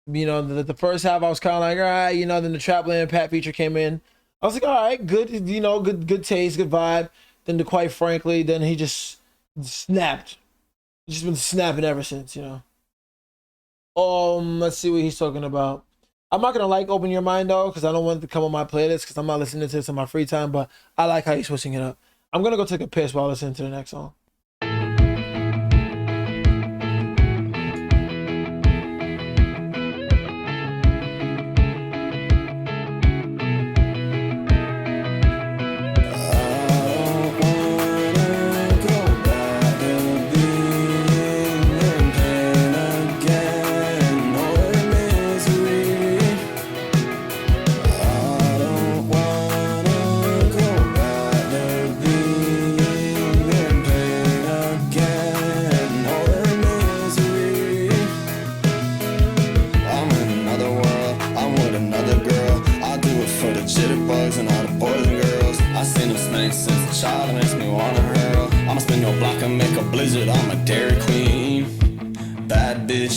The first half I was kind of like, all right, then the Trapland Pat feature came in. I was like, all right, good, good taste, good vibe. Then quite frankly, then he just snapped. He's just been snapping ever since, Let's see what he's talking about. I'm not gonna like Open Your Mind though, because I don't want it to come on my playlist because I'm not listening to this in my free time, but I like how he's switching it up. I'm gonna go take a piss while listening to the next song.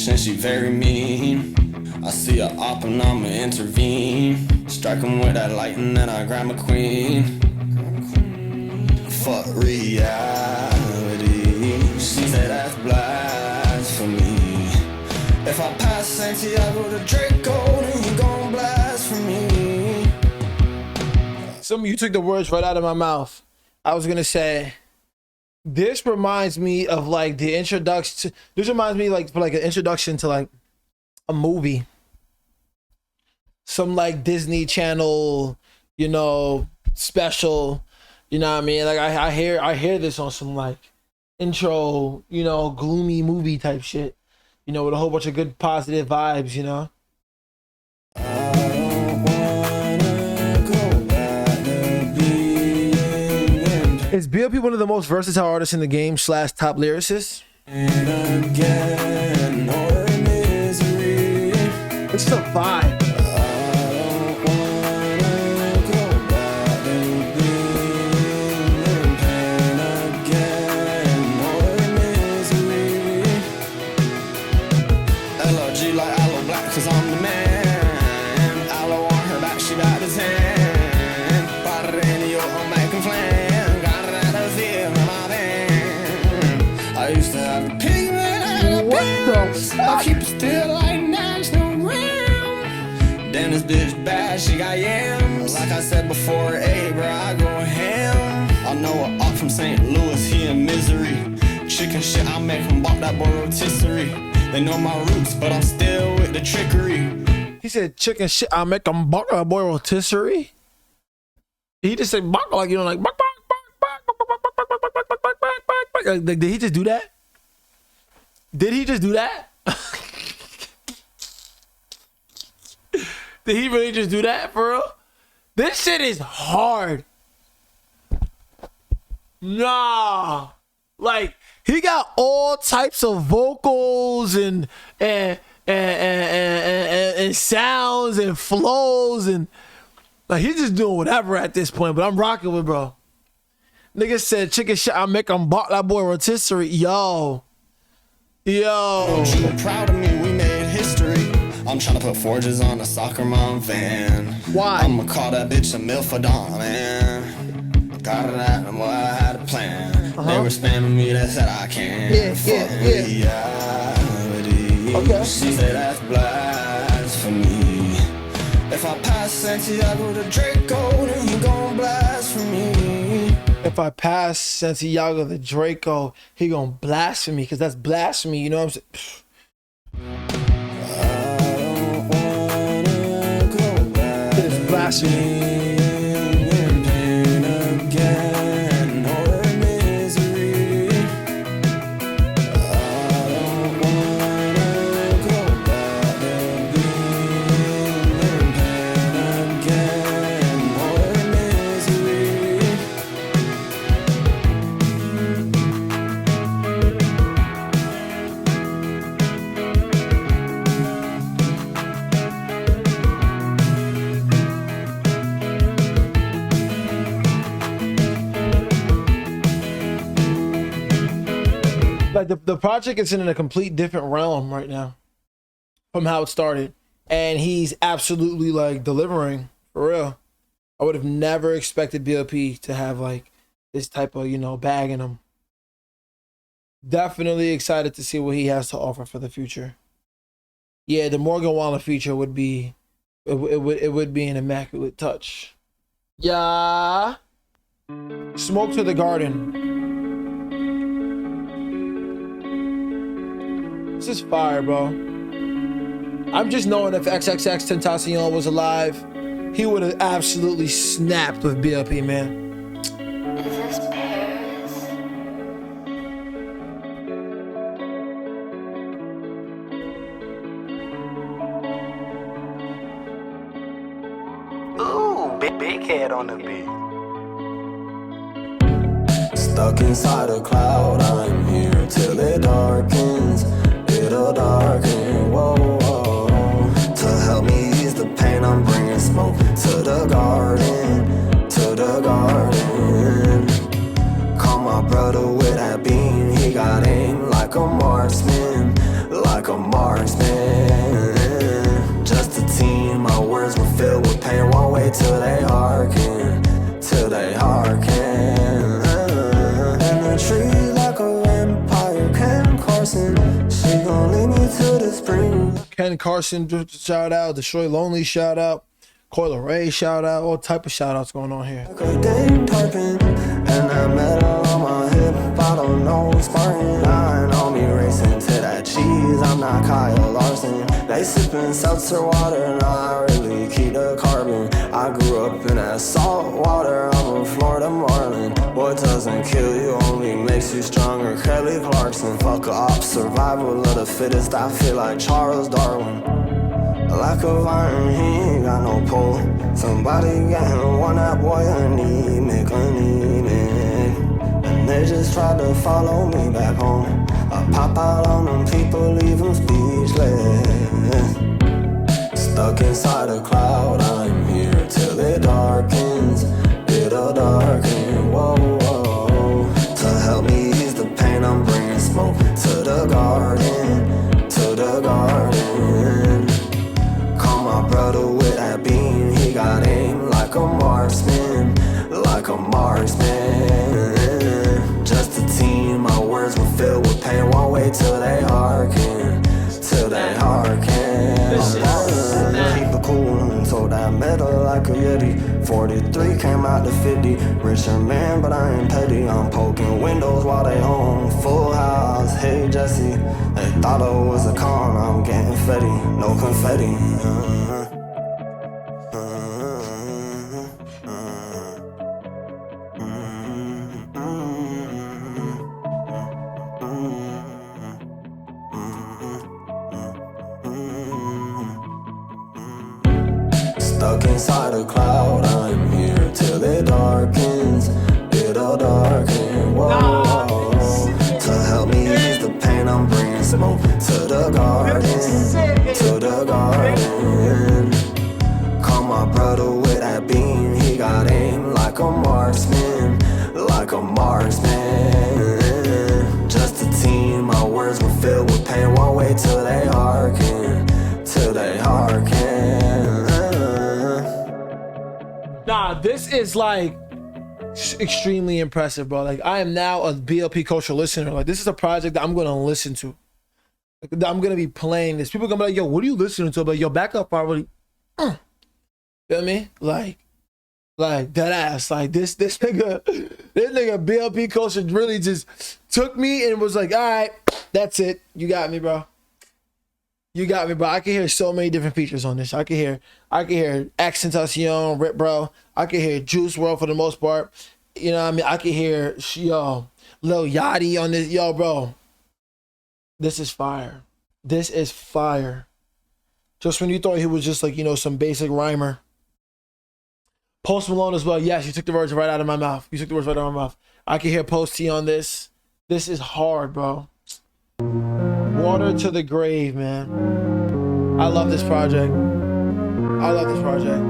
And she very mean. I see a op and I'ma intervene. Strike him with that light and then I grab a queen. Fuck reality. She said that's blasphemy. If I pass Santiago to Draco, then he gon' blasphemy. You took the words right out of my mouth. I was gonna say, this reminds me of like the introduction. This reminds me like an introduction to like a movie, some like Disney Channel, special. You know what I mean? Like I hear this on some like intro, gloomy movie type shit. With a whole bunch of good positive vibes. Is BLP one of the most versatile artists in the game / top lyricists? It's a vibe. LRG like Aloe Black, cause I'm the man. Aloe on her back, she got his hand. Para in your own back and flan. I used to have a Kingmil and a BLP. I keep it still like national ram. Then this bitch bad, she got yams. Like I said before, hey bro, I go ham. I know a op from St. Louis, he in misery. Chicken shit, I make him bop that boy rotisserie. They know my roots, but I'm still with the trickery. He said chicken shit. I make them bark like boy rotisserie. He just said bark like, you know, like bark, bark, bark, bark, bark, bark, bark, bark, bark, bark, bark, bark, bark, bark. Like, did he just do that? Did he just do that? Did he really just do that for real? This shit is hard. Nah. Like, he got all types of vocals and sounds and flows and like he's just doing whatever at this point, but I'm rocking with bro. Nigga said chicken shit, I make him bark that boy rotisserie. Yo. Don't you proud of me, we made history. I'm trying to put forges on a soccer mom van. Why? I'ma call that bitch a milfadon, man. Got it out and I had a plan. They were spamming me, they said I can't. Reality. Okay. She said that's blasphemy. If I pass Santiago to Draco, then he gon' blaspheme. If I pass Santiago the Draco, he gonna blaspheme me, because that's blasphemy, you know what I'm saying? It's blasphemy. Like the project is in a complete different realm right now from how it started, and he's absolutely like delivering for real. I would have never expected BLP to have like this type of, you know, bag in him. Definitely excited to see what he has to offer for the future. Yeah, the Morgan Wallen feature would be it would be an immaculate touch. Yeah. Smoke to the Garden. This is fire, bro. I'm just knowing if XXX Tentacion was alive, he would have absolutely snapped with BLP, man. Is this Paris? Ooh, big head on the beat. Stuck inside a cloud, I'm here till it darkens. It'll darken, whoa, whoa. To help me ease the pain, I'm bringing smoke to the garden, to the garden. Call my brother with that beam, he got aim like a marksman, like a marksman. Just a team, my words were filled with pain, won't wait till they hearken, till they hearken. And the tree like a vampire, Ken Carson. She gon' lead me to the spring. Ken Carson shout out, Destroy Lonely shout out, Coil Ray shout out, all type of shout outs going on here. Like Dame Tarpon, and that metal on my hip, I don't know Spartan. I know me racing to that cheese, I'm not Kyle Larson. They sippin' seltzer water, and I really keep the carbon. I grew up in that salt water, I'm a Florida Marlin. What doesn't kill you only makes you stronger, Kelly Clarkson. Fuck off, survival of the fittest, I feel like Charles Darwin. Lack of iron, he ain't got no pull. Somebody getting one, that boy anemic, anemic. And they just tried to follow me back home. I pop out on them people, leave them speechless. Stuck inside a cloud, I'm here till it darkens. It'll darken, whoa, whoa. To help me ease the pain, I'm bringing smoke to the garden, to the garden. Call my brother with that beam, he got aim like a marksman, like a marksman. Just a team, my words were filled with pain, won't wait till they hearken, till they hearken. Keep it cool until that metal like a Yeti. 43 came out to 50, richer man but I ain't petty. I'm poking windows while they home, full house, hey Jesse. They thought I was a con, I'm getting fetty, no confetti. Stuck inside a cloud, I'm here till it darkens. It'll darken, whoa, whoa. To help me ease the pain, I'm bringing smoke to the garden, to the garden. Call my brother with that beam, he got aim like a marksman, like a marksman. Just a team, my words were filled with pain. Won't wait till they hearken, till they hearken. Nah, this is like extremely impressive, bro. Like, I am now a BLP Kosher listener. Like, this is a project that I'm gonna listen to. Like, I'm gonna be playing this. People gonna be like, yo, what are you listening to? But yo, back up already. You know what I mean? Like dead ass. Like this nigga BLP Kosher really just took me and was like, all right, that's it. You got me, bro. You got me, bro. I can hear so many different features on this. I can hear Accentacion, Rip, bro. I can hear Juice WRLD for the most part. You know what I mean? I can hear, yo, Lil Yachty on this. Yo, bro. This is fire. This is fire. Just when you thought he was just like, you know, some basic rhymer. Post Malone as well. Yes, you took the words right out of my mouth. You took the words right out of my mouth. I can hear Post T on this. This is hard, bro. Water to the grave, man. I love this project. I love this project.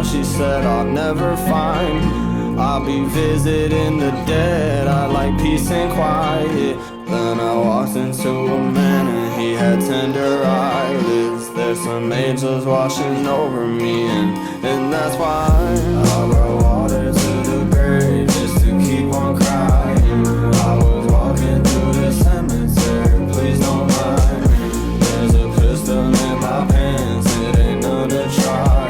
She said I'll never find. I'll be visiting the dead. I like peace and quiet. Then I walked into a man and he had tender eyelids. There's some angels watching over me, and that's why I brought water to the grave just to keep on crying. I was walking through the cemetery, please don't mind me. There's a pistol in my pants, it ain't none to try.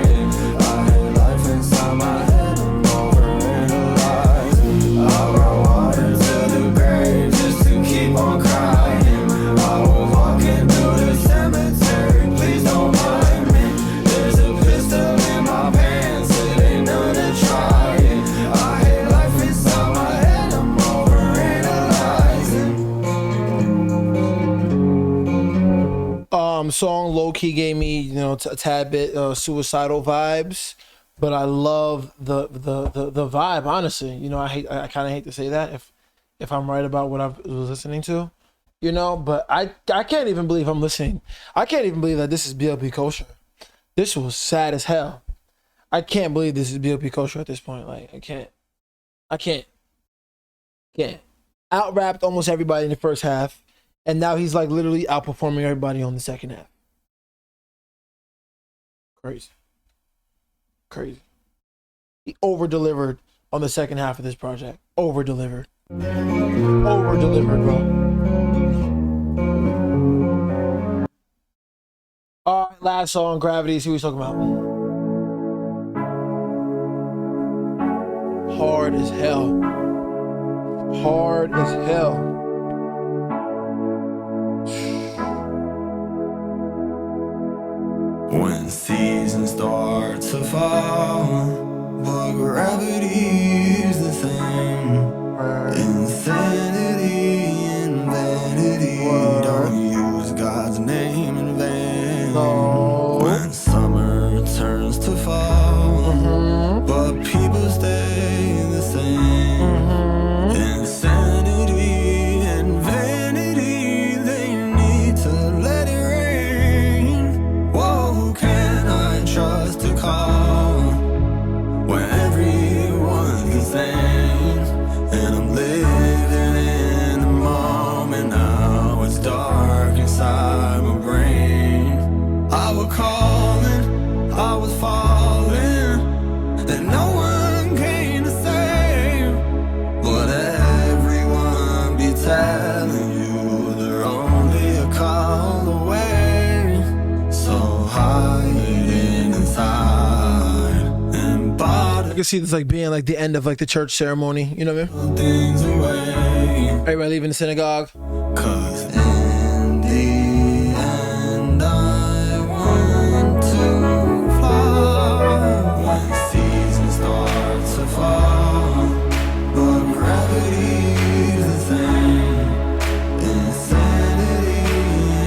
My head, I'm overanalyzing. I brought water to the grave just to keep on crying. I was walking through the cemetery, please don't mind me. There's a pistol in my pants, it ain't none to try it. I hate life inside my head, I'm overanalyzing. Song low-key gave me, you know, a tad bit suicidal vibes. But I love the vibe, honestly. You know, I kind of hate to say that if I'm right about what I was listening to, you know. But I can't even believe I'm listening. I can't even believe that this is BLP Kosher. This was sad as hell. I can't believe this is BLP Kosher at this point. Like, I can't. Out-rapped almost everybody in the first half, and now he's like literally outperforming everybody on the second half. Crazy. He over-delivered on the second half of this project. Over delivered. Over delivered, bro. All right, last song, Gravity. See what he's talking about. Hard as hell. Hard as hell. When seasons start to fall, but gravity's the same. Insanity and vanity. Don't use God's name in vain. When summer turns to fall, but people stay the same. Insanity and vanity, they need to let it rain. Whoa, who can I trust to call when everyone's the same? And I'm living in the moment now. It's dark inside my brain. I was calling, I was falling, and no one came to save. But everyone be telling you they're only a call away. So hiding inside and bottom I can see this like being like the end of like the church ceremony. You know what I mean? things away. Everybody leaving the synagogue. Cause in the end I want to fly. When seasons start to fall, but gravity's the same. Insanity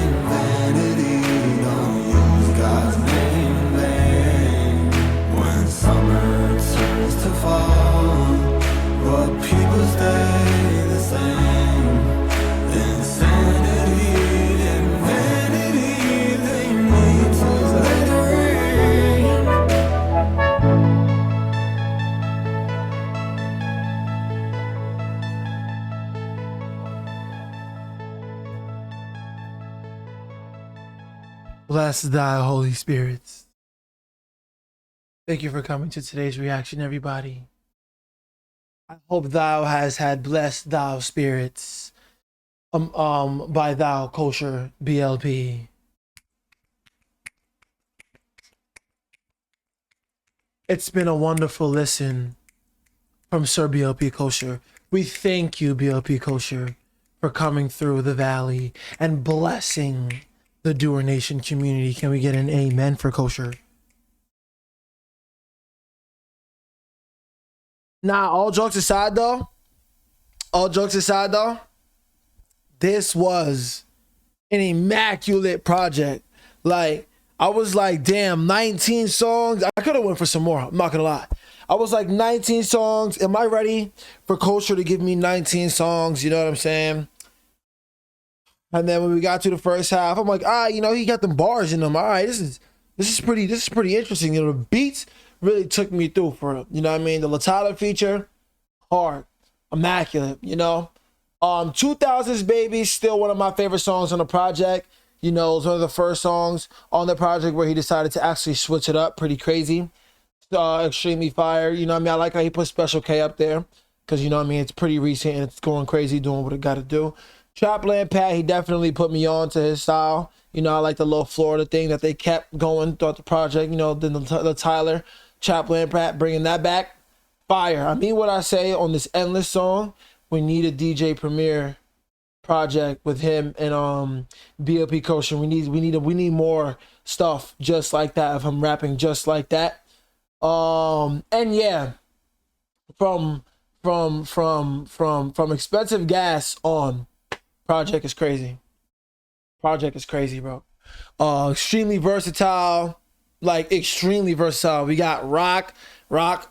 and vanity, don't use God's name in vain. When summer turns to fall, but people stay the same. Insanity and vanity, they need to let it rain. Bless thy Holy Spirits. Thank you for coming to today's reaction, everybody. I hope thou has had blessed thou spirits by thou kosher BLP. It's been a wonderful listen from Sir BLP Kosher. We thank you, BLP Kosher, for coming through the valley and blessing the Doer Nation community. Can we get an amen for Kosher? Nah, all jokes aside though, this was an immaculate project. Like, I was like, damn, 19 songs. I could have went for some more. I'm not gonna lie. I was like, 19 songs. Am I ready for Kosher to give me 19 songs? You know what I'm saying? And then when we got to the first half, I'm like, you know, he got them bars in them. All right, this is pretty interesting. You know, the beats really took me through for it. You know what I mean? The Tyler feature, hard, immaculate. You know, 2000s Baby, still one of my favorite songs on the project. You know, it was one of the first songs on the project where he decided to actually switch it up. Pretty crazy. Extremely fire. You know what I mean? I like how he put Special K up there because, you know what I mean, it's pretty recent and it's going crazy, doing what it got to do. Trapland Pat, he definitely put me on to his style. You know, I like the little Florida thing that they kept going throughout the project. You know, then the Tyler, Trapland Pat, bringing that back. Fire. I mean what I say on this Endless song. We need a DJ Premier project with him and BLP Kosher. We need more stuff just like that of him rapping just like that. And yeah, from Expensive Gas on, project is crazy. Project is crazy, bro. Extremely versatile, like extremely versatile. We got rock,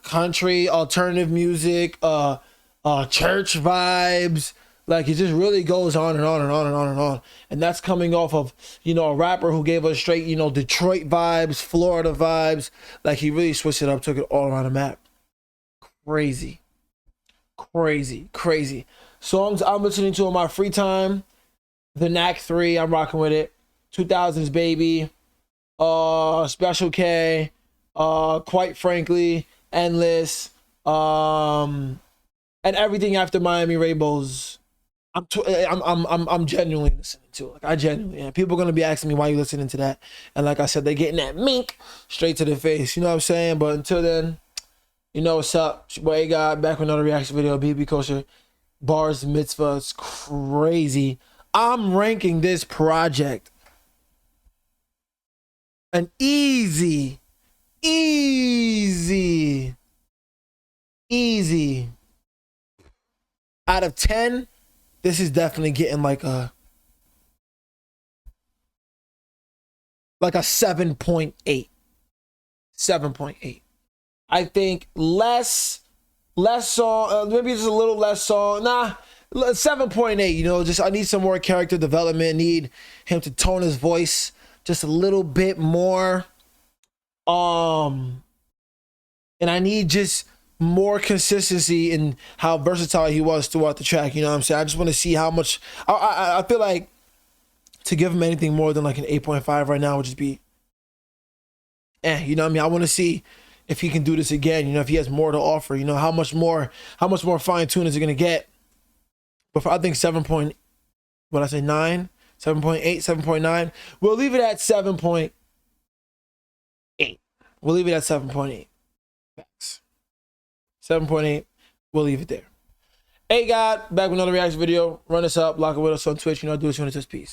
country, alternative music, church vibes. Like, it just really goes on and on and on and on and on. And that's coming off of, you know, a rapper who gave us straight, you know, Detroit vibes, Florida vibes. Like, he really switched it up, took it all around the map. Crazy. Songs I'm listening to in my free time. The Knack 3, I'm rocking with it. 2000s Baby. Special K. Quite Frankly. Endless. And everything after Miami Rainbows, I'm genuinely listening to it. Like, I genuinely am. People are gonna be asking me why you listening to that, and like I said, they're getting that mink straight to the face. You know what I'm saying? But until then, you know what's up. It's your boy God back with another reaction video. BLP Kosher, bars Mitzvah. It's crazy. I'm ranking this project an easy out of 10. This is definitely getting like a 7.8. 7.8. I think less song, maybe just a little less song. Nah, 7.8. You know, just I need some more character development. Need him to tone his voice just a little bit more. And I need just more consistency in how versatile he was throughout the track. You know what I'm saying? I just want to see how much. I feel like to give him anything more than like an 8.5 right now would just be you know what I mean? I want to see if he can do this again, you know, if he has more to offer, you know, how much more fine tune is he gonna get? But I think 7.9, 7.8, 7.9. We'll leave it at 7.8. We'll leave it at 7.8. Facts. 7.8. We'll leave it there. Hey God, back with another reaction video. Run us up, lock it with us on Twitch. You know, do what you want to just peace.